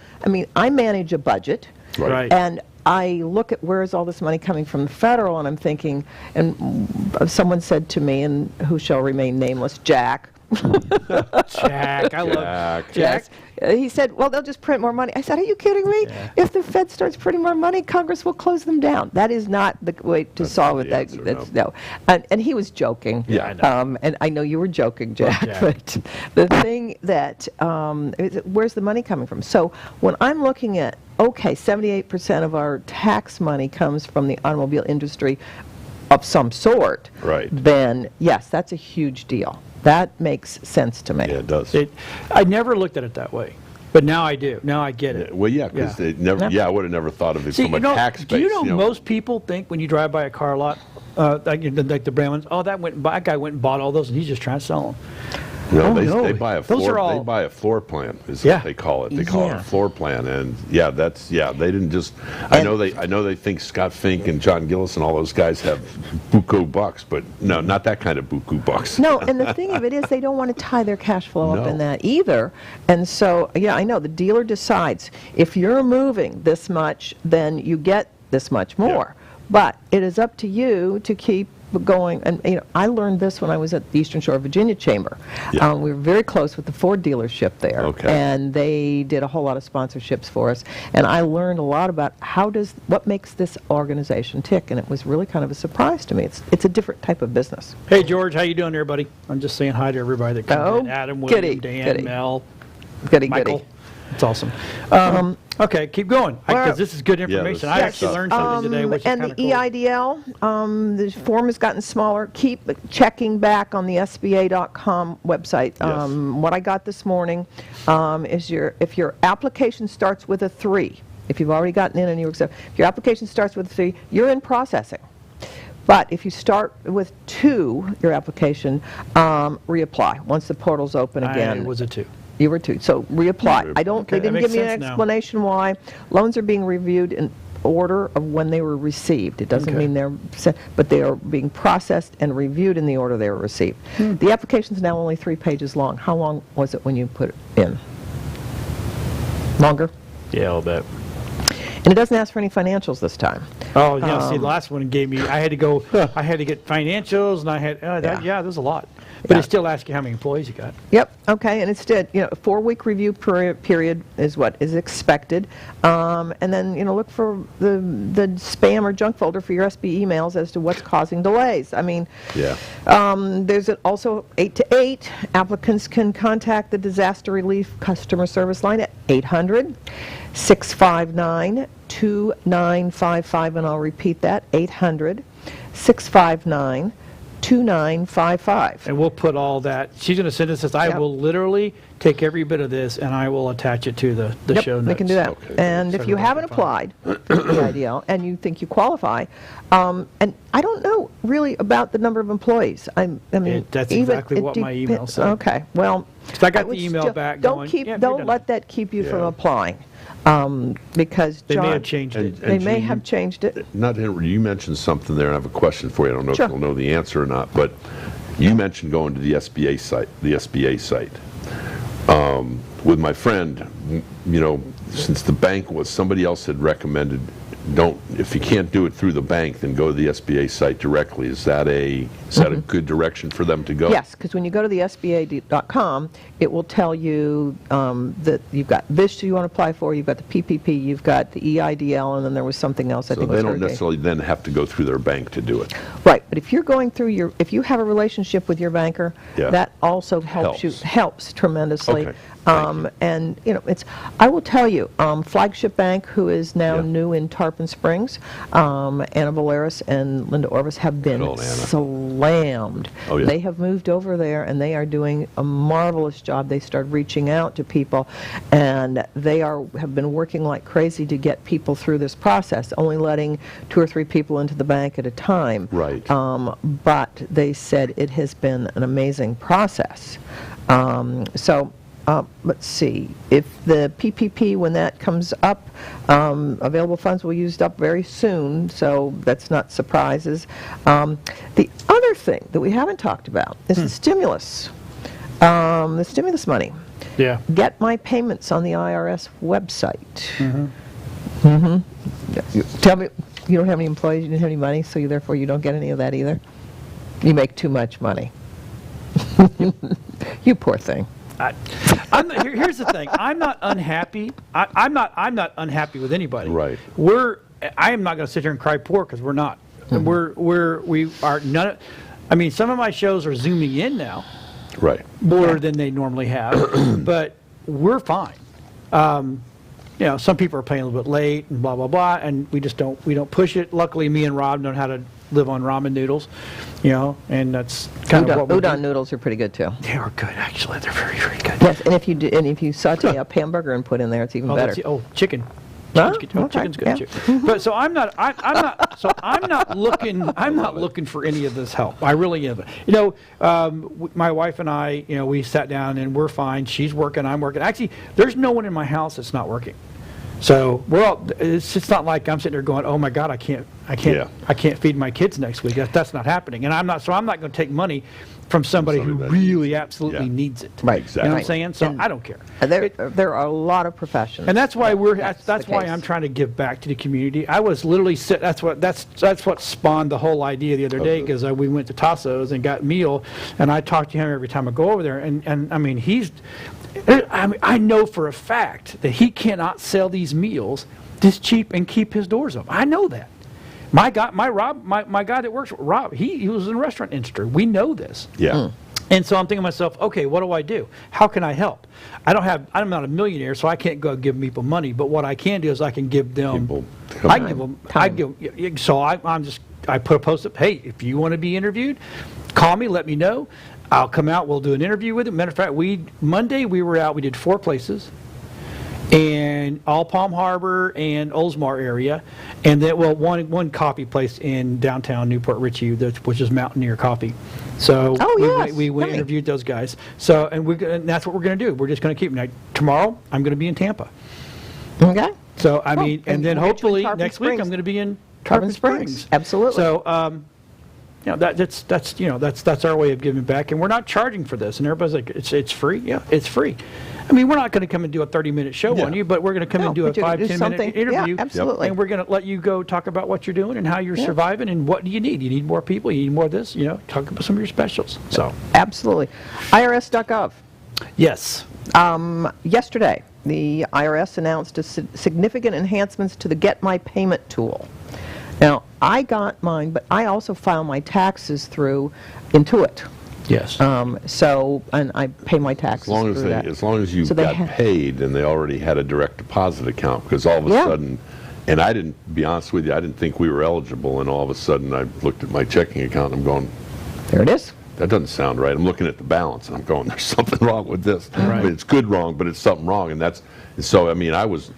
I manage a budget.
Right.
And I look at where is all this money coming from the federal, and I'm thinking, and someone said to me, and who shall remain nameless, Jack.
Jack, I love
Jack.
Jack.
He said, well, they'll just print more money. I said, are you kidding me?
Yeah.
If the Fed starts printing more money, Congress will close them down. That is not the way to
That's
solve
not
it.
the answer,
That's,
no.
no. And he was joking.
Yeah, I know.
And I know you were joking, Jack.
Jack.
But the thing that, where's the money coming from? So when I'm looking at, okay, 78% of our tax money comes from the automobile industry of some sort,
Right.
then yes, that's a huge deal. That makes sense to me.
Yeah, it does.
I never looked at it that way, but now I do. Now I get it.
Well, yeah, because I would have never thought of it
See,
from a tax
do
base.
you know most people think when you drive by a car lot, like the brand ones, oh, that guy went and bought all those, and he's just trying to sell them.
No,
no.
they buy a
Those
floor.
are all-
They buy a floor plan, is
Yeah.
what they call it. They call it
Yeah.
a floor plan, and they didn't just. I know they think Scott Fink and John Gillis and all those guys have buku bucks, but no, not that kind of buku bucks.
No, and the thing of it is they don't want to tie their cash flow up
No.
in that either. And so, yeah, I know, the dealer decides, if you're moving this much, then you get this much more. But it is up to you to keep going. And I learned this when I was at the Eastern Shore of Virginia Chamber.
Yeah.
We were very close with the Ford dealership there,
Okay.
and they did a whole lot of sponsorships for us. And I learned a lot about what makes this organization tick, and it was really kind of a surprise to me. It's a different type of business.
Hey, George, how you doing there, buddy? I'm just saying hi to everybody that comes
Oh,
in. Adam, William,
goody,
Dan,
goody.
Mel,
Goody,
Michael.
goody.
It's awesome. Okay, keep going,
well,
because this is good information.
this
I
is
actually
stuff.
learned something today, which is
And
kind
the
of cool.
EIDL, the form has gotten smaller. Keep checking back on the SBA.com website.
Yes.
What I got this morning is if your application starts with a 3, if you've already gotten in and you accept, if your application starts with a 3, you're in processing. But if you start with 2, your application, reapply once the portal's open again.
I was a 2.
You were 2, so reapply. They
Okay, that
didn't
makes
give me an
sense now.
explanation why. Loans are being reviewed in order of when they were received. It doesn't
Okay.
mean they're sent, but they are being processed and reviewed in the order they were received. The application's now only 3 pages long. How long was it when you put it in? Longer?
Yeah, I'll bet.
And it doesn't ask for any financials this time.
Oh, yeah, see, the last one gave me, I had to go, I had to get financials, and I had,
Yeah.
there's a lot. But
Yeah.
it still asks you how many employees you got.
Yep, okay, and instead, a 4-week review period is what is expected. And then, look for the spam or junk folder for your SB emails as to what's causing delays. I mean,
Yeah.
there's also 8 to 8. Applicants can contact the Disaster Relief Customer Service line at 800-659-2955, and I'll repeat that, 800-659-2955.
And we'll put all that, she's going to send us this, I
Yep.
will literally take every bit of this, and I will attach it to the
Yep,
show notes.
we can do that.
Okay.
And
So
if you
everybody
haven't
can find
applied for the IDL and you think you qualify, and I don't know really about the number of employees. I mean,
That's
even-
exactly
it
what my email
depends-
said.
Okay, well.
'Cause I got
would
the email
still-
back
Don't
going,
keep,
"Yeah, you're
don't
done."
let that keep you from
Yeah.
applying, because
They may
John,
have changed it.
they may
Gene,
have changed it.
Not to interrupt, you mentioned something there, and I have a question for you. I don't know
Sure.
if you'll know the answer or not, but you mentioned going to the SBA site, With my friend, since the bank was, somebody else had recommended, if you can't do it through the bank, then go to the SBA site directly. Is that a good direction for them to go?
Yes, because when you go to the SBA.com, it will tell you that you've got this you want to apply for, you've got the PPP, you've got the EIDL, and then there was something else I
So
think
they
was
don't
hurricane.
necessarily then have to go through their bank to do it.
Right, but if you're going through if you have a relationship with your banker,
Yeah.
that also helps tremendously.
Okay, thank you.
And I will tell you, Flagship Bank, who is now
Yeah.
new in Tarpon Springs, Anna Valeris and Linda Orvis have been
Good old Anna.
slammed.
Oh, yeah.
They have moved over there, and they are doing a marvelous job. They started reaching out to people, and they have been working like crazy to get people through this process, only letting 2 or 3 people into the bank at a time.
Right.
But they said it has been an amazing process. Let's see, if the PPP, when that comes up, available funds will be used up very soon, so that's not surprises. The other thing that we haven't talked about is the stimulus money.
Yeah.
Get my payments on the IRS website. Tell me, you don't have any employees, you don't have any money, so therefore you don't get any of that either? You make too much money. You poor thing.
Here's the thing. I'm not unhappy. I'm not unhappy with anybody.
Right.
I am not going to sit here and cry poor, because we're not. We are none. I mean, some of my shows are zooming in now
Right.
more than they normally have, but we're fine. Some people are paying a little bit late and blah blah blah, and we don't push it. Luckily, me and Rob know how to live on ramen noodles, and that's kind of what we do.
Udon noodles are pretty good too.
They are good, actually. They're very, very good.
Yes, and if you saute up hamburger and put in there, it's even better.
Chicken.
Huh?
Chicken's good
Okay,
too.
yeah.
But so I'm not looking for any of this help. I really am. My wife and I, we sat down and we're fine. She's working, I'm working. Actually, there's no one in my house that's not working. So it's not like I'm sitting there going, oh my God, I
Yeah.
I can't feed my kids next week. That's not happening. And I'm not going to take money from somebody who
Somebody that
really
needs it.
absolutely
Yeah.
needs it.
Right.
You know what I'm
Exactly.
saying? So
And-
I don't care.
There are a lot of professions.
And that's why that's
the
why
case.
I'm trying to give back to the community. I was literally that's what spawned the whole idea the other day, because we went to Tasso's and got meal, and I talk to him every time I go over there, and I mean I know for a fact that he cannot sell these meals this cheap and keep his doors open. I know that. My guy that works with Rob, he was in the restaurant industry. We know this.
Yeah.
And so I'm thinking to myself, okay, what do I do? How can I help? I'm not a millionaire, so I can't go give people money. But what I can do is I can give them.
People
I can give them. So I put a post up. Hey, if you want to be interviewed, call me. Let me know. I'll come out. We'll do an interview with them. Matter of fact, Monday we were out. We did 4 places. And all Palm Harbor and Oldsmar area, and then one coffee place in downtown Newport Richey, which is Mountaineer Coffee. So we went
Yummy.
interviewed those guys. So and that's what we're going to do. We're just going to keep. Now tomorrow I'm going to be in Tampa.
Okay.
So I
Cool.
mean,
And
and then
we'll get you in
hopefully
Tarpon
next week
Springs.
I'm going to be in
Tarpon
Tarpon
Springs.
Springs.
Absolutely.
So that's our way of giving back, and we're not charging for this. And everybody's like, it's free. Yeah, it's free. I mean, we're not going to come and do a 30-minute show
Yeah.
on you, but we're going to come
No,
and do a
but you're gonna
5-10
do
minute
something- yeah,
interview.
absolutely.
And we're going to let you go talk about what you're doing and how you're surviving and what do you need. You need more people. You need more of this. Talk about some of your specials. So
Absolutely. IRS.gov.
yes,
Yesterday, the IRS announced significant enhancements to the Get My Payment tool. Now, I got mine, but I also file my taxes through Intuit.
yes.
And I pay my taxes through that.
As long as you
So they
got paid and they already had a direct deposit account, because all of a
Yeah.
sudden, and I didn't, be honest with you, I didn't think we were eligible, and all of a sudden I looked at my checking account and I'm going,
There it is.
that doesn't sound right. I'm looking at the balance and I'm going, there's something wrong with this.
Right.
I mean, it's good wrong, but it's something wrong. So, I mean, I was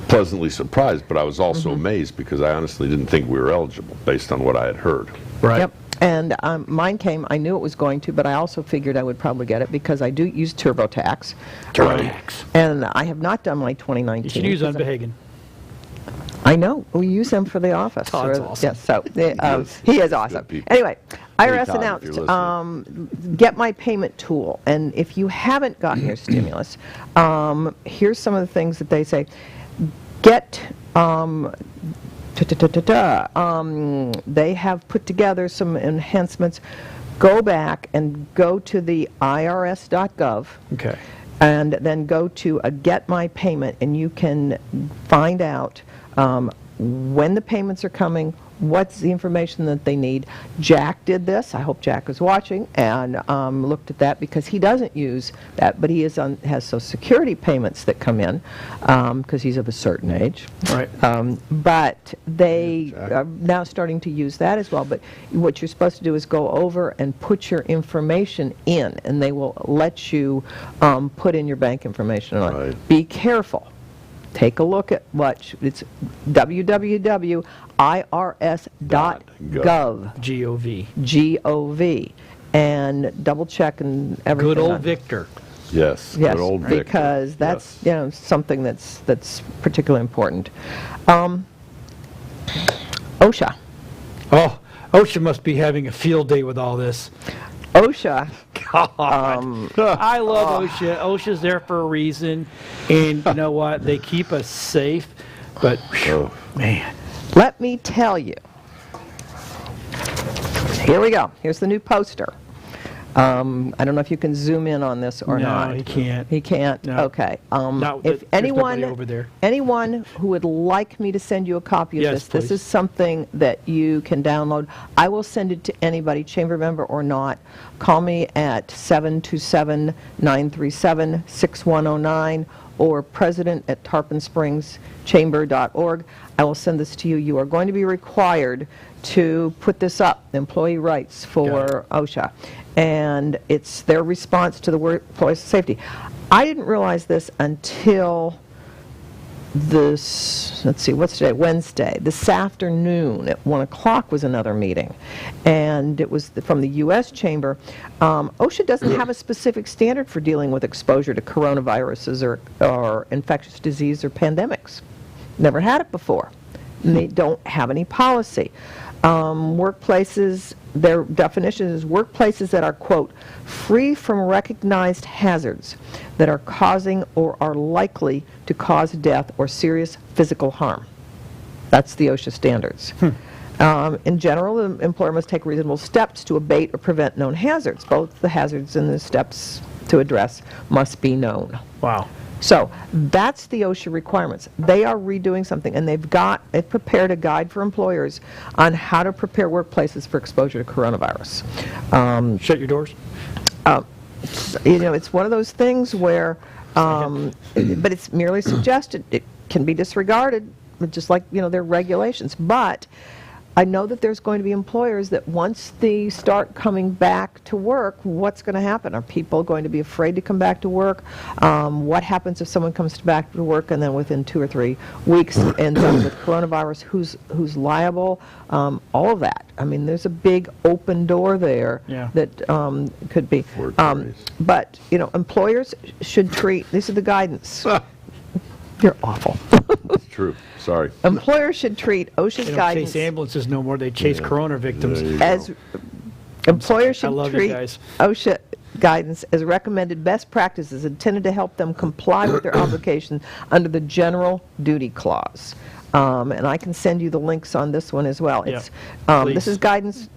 pleasantly surprised, but I was also amazed because I honestly didn't think we were eligible based on what I had heard.
right.
Yep. And mine came, I knew it was going to, but I also figured I would probably get it because I do use TurboTax.
TurboTax.
And I have not done my 2019.
You should use
because
Unbehagen.
I know. We use them for the office.
Todd's awesome.
Yes, so he is awesome.
people.
Anyway, IRS
Todd, if you're
announced Get My Payment tool. And if you haven't gotten your stimulus, here's some of the things that they say. Get they have put together some enhancements. Go back and go to the irs.gov.
Okay.
And then go to a Get My Payment, and you can find out when the payments are coming, what's the information that they need. Jack did this. I hope Jack is watching and looked at that because he doesn't use that, but he has Social Security payments that come in because he's of a certain age.
Right.
But they are now starting to use that as well. But what you're supposed to do is go over and put your information in, and they will let you put in your bank information.
Right.
Be careful. Take a look at it's www.irs.gov,
GOV.
and double check and everything.
Good old
on-
Victor.
Yes,
Yes,
good old Victor.
because that's
Yes.
something that's particularly important. OSHA.
Oh, OSHA must be having a field day with all this.
OSHA.
God. I love OSHA. OSHA's there for a reason. And you know what? They keep us safe. But, whew, man.
Let me tell you. Here we go. Here's the new poster. I don't know if you can zoom in on this or not.
No, he can't.
He can't?
No.
Okay.
No,
If
there's nobody
anyone
over there.
anyone who would like me to send you a copy of
Yes,
this
please.
is something that you can download. I will send it to anybody, chamber member or not. Call me at 727-937-6109 or president@tarponsprings.chamber.org. I will send this to you. You are going to be required to put this up, employee rights for OSHA. And it's their response to the workplace safety. I didn't realize this until this, let's see, what's today? Wednesday. This afternoon at 1 o'clock was another meeting. And it was from the U.S. Chamber. OSHA doesn't have a specific standard for dealing with exposure to coronaviruses or infectious disease or pandemics. Never had it before. and they don't have any policy. Workplaces, their definition is workplaces that are, quote, free from recognized hazards that are causing or are likely to cause death or serious physical harm. That's the OSHA standards. In general, the employer must take reasonable steps to abate or prevent known hazards. Both the hazards and the steps to address must be known.
Wow.
So that's the OSHA requirements. They are redoing something, and they've prepared a guide for employers on how to prepare workplaces for exposure to coronavirus.
Shut your doors.
It's one of those things where, but it's merely suggested. It can be disregarded, just like, there are regulations. But I know that there's going to be employers that once they start coming back to work, what's going to happen? Are people going to be afraid to come back to work? What happens if someone comes back to work and then within 2 or 3 weeks ends up with coronavirus? Who's liable? All of that. I mean, there's a big open door there that could be. But, employers should treat, this is the guidance. You're awful.
It's true. Sorry.
Employers should treat OSHA's
They don't
guidance
chase ambulances no more. They chase corona victims.
as employers should
love you
treat
guys.
OSHA guidance as recommended best practices intended to help them comply with their obligations under the general duty clause. And I can send you the links on this one as well.
Yeah,
It's,
please.
this is guidance,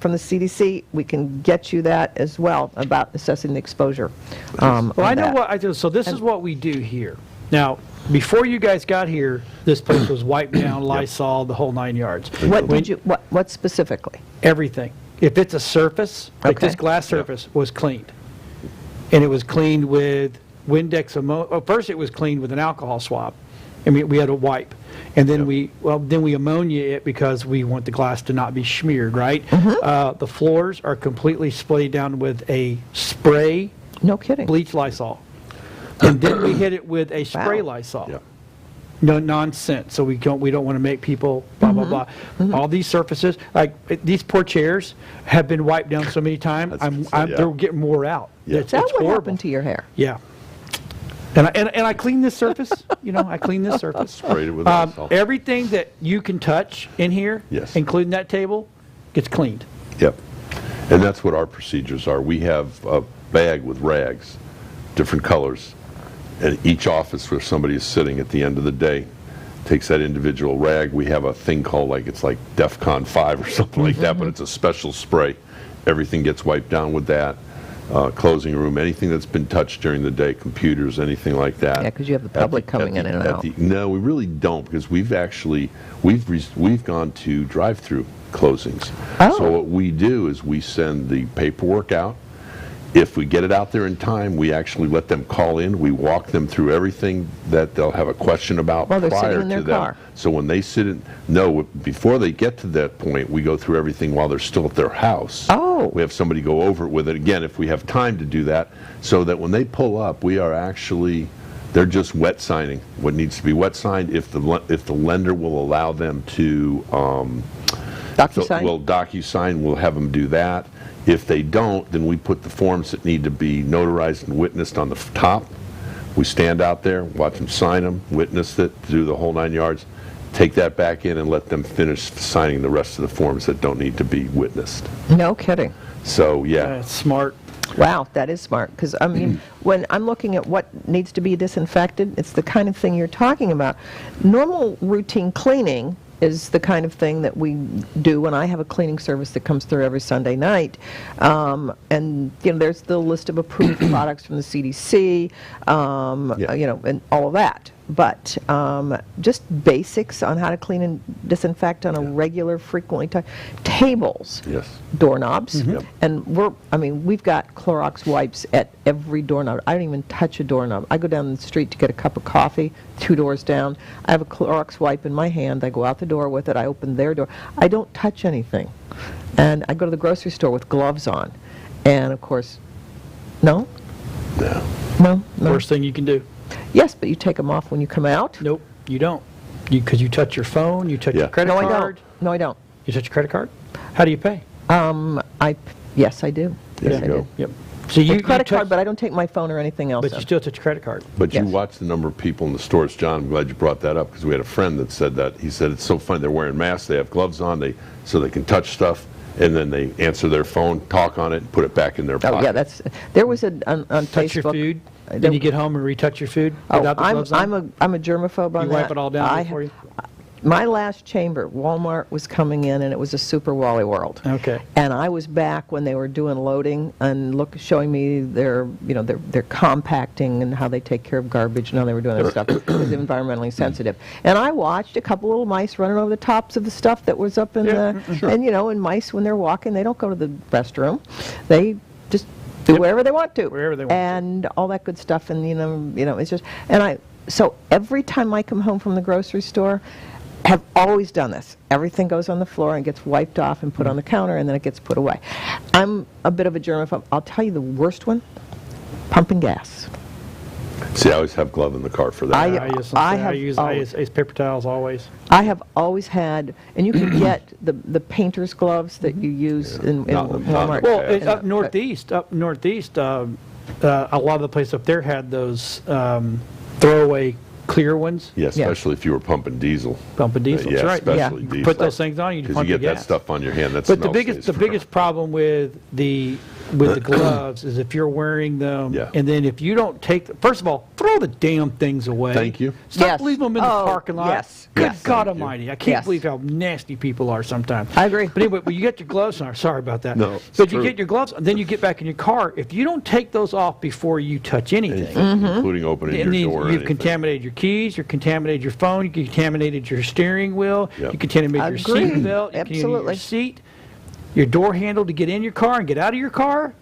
from the CDC. We can get you that as well about assessing the exposure.
Well, I know
that.
what I do. So this is what we do here. Now, before you guys got here, this place was wiped down, Lysol, the whole 9 yards.
What specifically?
Everything. If it's a surface, like this
Okay.
glass surface, was cleaned. And it was cleaned with Windex ammonia. First it was cleaned with an alcohol swab. I mean, we had a wipe. And then we ammonia it because we want the glass to not be smeared, right? The floors are completely sprayed down with a spray
No kidding.
bleach Lysol. And then we hit it with a spray
Wow.
Lysol.
Yeah.
No nonsense. So we don't want to make people blah blah blah. All these surfaces, like these poor chairs, have been wiped down so many times. They're getting wore out.
Yeah.
It's
Is that what
horrible.
happened to your hair?
Yeah. And I clean this surface. I clean this surface.
Sprayed it with Lysol.
Everything that you can touch in here,
Yes.
including that table, gets cleaned.
Yep. And that's what our procedures are. We have a bag with rags, different colors, and each office where somebody is sitting at the end of the day takes that individual rag. We have a thing called, it's like DEFCON 5 or something like that, but it's a special spray. Everything gets wiped down with that. Closing room, anything that's been touched during the day, computers, anything like that.
Yeah, because you have the public coming in and out.
No, we really don't, because we've gone to drive-through closings.
Oh.
So what we do is we send the paperwork out. If we get it out there in time, we actually let them call in. We walk them through everything that they'll have a question about
While they're
prior
sitting in
to
their
them.
car.
So when they before they get to that point, we go through everything while they're still at their house.
Oh.
We have somebody go over it with it, again, if we have time to do that, so that when they pull up, they're just wet signing what needs to be wet signed if the lender will allow them to
DocuSign?
DocuSign, we'll have them do that. If they don't, then we put the forms that need to be notarized and witnessed on the top. We stand out there, watch them sign them, witness it, do the whole 9 yards, take that back in and let them finish signing the rest of the forms that don't need to be witnessed.
No kidding.
So, yeah.
It's smart.
Wow, that is smart. Because, when I'm looking at what needs to be disinfected, it's the kind of thing you're talking about. Normal routine cleaning is the kind of thing that we do, and I have a cleaning service that comes through every Sunday night. And, there's the list of approved products from the CDC, and all of that. But just basics on how to clean and disinfect on a regular, frequently tables,
Yes.
doorknobs,
Yep.
and we've got Clorox wipes at every doorknob. I don't even touch a doorknob. I go down the street to get a cup of coffee, 2 doors down. I have a Clorox wipe in my hand. I go out the door with it. I open their door. I don't touch anything. And I go to the grocery store with gloves on. And of course, no?
No.
No?
Worst thing you can do.
Yes, but you take them off when you come out?
Nope, you don't. Because you touch your phone, you touch your credit
No,
card.
No, I don't.
You touch your credit card? How do you pay?
Yes, I do.
There
Yes,
you
I
go.
do.
Yep. So you
Credit
touch-
card, but I don't take my phone or anything else
But you
in.
still touch a credit card.
But you
Yes.
watch the number of people in the stores. John, I'm glad you brought that up because we had a friend that said that. He said it's so funny. They're wearing masks. They have gloves on so they can touch stuff. And then they answer their phone, talk on it, and put it back in their pocket.
Oh, yeah, there was on
Touch
Facebook.
your food, then you get home and retouch your food without the gloves on?
I'm a germaphobe on
You
that.
wipe it all down before you?
My last chamber, Walmart was coming in, and it was a super Wally World.
Okay.
And I was back when they were doing loading and showing me their compacting and how they take care of garbage and how they were doing that stuff. It was environmentally sensitive. And I watched a couple little mice running over the tops of the stuff that was up in
sure.
And and mice when they're walking, they don't go to the restroom. They just do wherever they want to.
Wherever they want to.
And all that good stuff. And it's just so every time I come home from the grocery store, have always done this. Everything goes on the floor and gets wiped off and put on the counter, and then it gets put away. I'm a bit of a germaphobe. I'll tell you the worst one, pumping gas.
See, I always have glove in the car for that.
I use paper towels always.
I have always had, and you can get the painter's gloves that you use in
Not-
Walmart.
not-
Well, up northeast, a lot of the places up there had those throwaway clear ones.
Yeah, especially if you were pumping diesel.
Pumping diesel,
Yeah,
that's right.
especially
You
diesel.
put those things on, you
Because
pump
you
your
get that
gas.
stuff on your hand, that
But the
smell
biggest
stays
biggest problem with the gloves is if you're wearing them,
Yeah.
and then if you don't take first of all, throw the damn things away.
Thank you.
Stop
Yes.
leaving them in the
Oh,
parking lot.
yes,
Good
yes.
God
Thank you.
Almighty, I can't
Yes.
believe how nasty people are sometimes.
I agree.
But anyway, when you get your gloves on, sorry about that.
No, it's
but you
true.
get your gloves on, then you get back in your car. If you don't take those off before you touch anything,
including opening
and
your
then
door. or
you've
anything.
contaminated your keys, you've contaminated your phone, you contaminated your steering wheel,
Yep.
you contaminated your
Agreed.
seat belt, you contaminated your
Absolutely.
seat, your door handle to get in your car and get out of your car.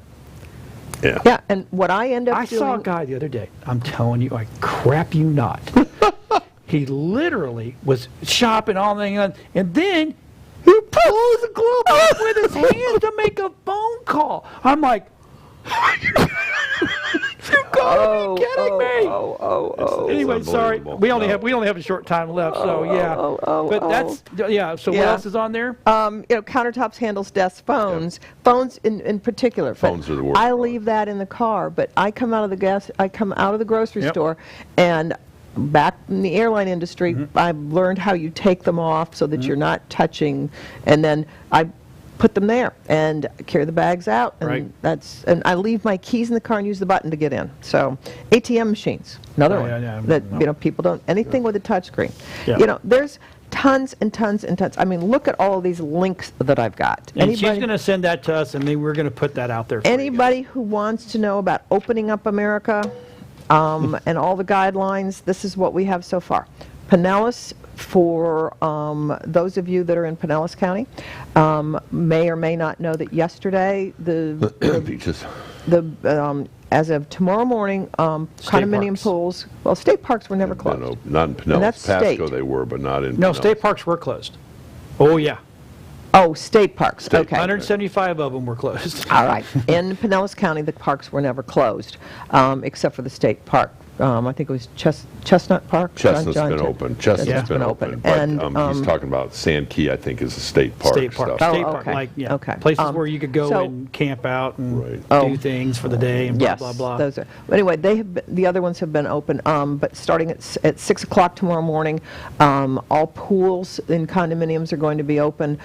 Yeah.
Yeah, and what I end up
I
doing...
saw a guy the other day, I'm telling you, I crap you not. He literally was shopping all the things, and then he pulls the glove off with his hands to make a phone call. I'm like, you gotta be kidding me! Anyway, sorry,
unbelievable.
we only
No.
have a short time left, so yeah. But that's So what
Yeah.
else is on there?
Countertops, handles, desks, phones. Phones in particular. But
Phones are the worst
I
part.
leave that in the car, but I come out of the grocery
Yep.
store, and back in the airline industry,
Mm-hmm.
I've learned how you take them off so that you're not touching, and then I put them there and carry the bags out, and
Right.
and I leave my keys in the car and use the button to get in. So ATM machines, another
Oh,
one
yeah,
that
no.
people don't anything with a touch screen.
Yeah.
There's tons and tons and tons. I mean, look at all of these links that I've got.
And she's going to send that to us, and then we're going to put that out there for you guys.
Anybody who wants to know about opening up America and all the guidelines, this is what we have so far. Pinellas, for those of you that are in Pinellas County, may or may not know that yesterday
Beaches.
as of tomorrow morning, condominium
parks.
pools, well, state parks were never
Been
closed.
open. Not in Pinellas.
that's
Pasco
state.
they were, but not in
No,
Pinellas.
state parks were closed. Oh, yeah.
Oh, state parks,
State
okay.
175 of them were closed.
All right. In Pinellas County, the parks were never closed, except for the state park. I think it was Chestnut Park.
Chestnut's
John
been
Ch-
open. Chestnut's been open. But
And,
he's talking about Sand Key, I think, is a state park.
State park.
stuff.
State
Oh,
park,
okay.
like, yeah.
Okay.
Places where you could go
so-
and camp out and
Right.
Oh.
do things for the day and blah,
Yes,
blah, blah.
those are. But anyway, the other ones have been open, but starting at 6 o'clock tomorrow morning, all pools in condominiums are going to be open.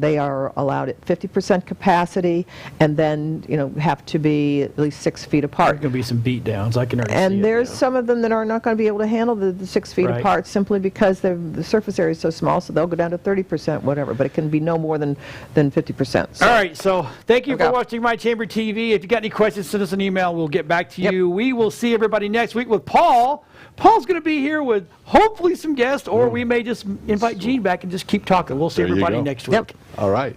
They are allowed at 50% capacity, and then have to be at least 6 feet
There's
apart.
going to be some beat downs. I can already see
And
it.
there's some of them that are not going to be able to handle the 6 feet
Right.
apart simply because the surface area is so small, so they'll go down to 30%, whatever, but it can be no more than 50%. So-
All right, so thank you
Okay.
for watching My Chamber TV. If you got any questions, send us an email. We'll get back to
Yep.
you. We will see everybody next week with Paul. Paul's going to be here with hopefully some guests, or we may just invite Gene back and just keep talking. We'll see
There you
everybody
go.
next week.
Yep.
All right.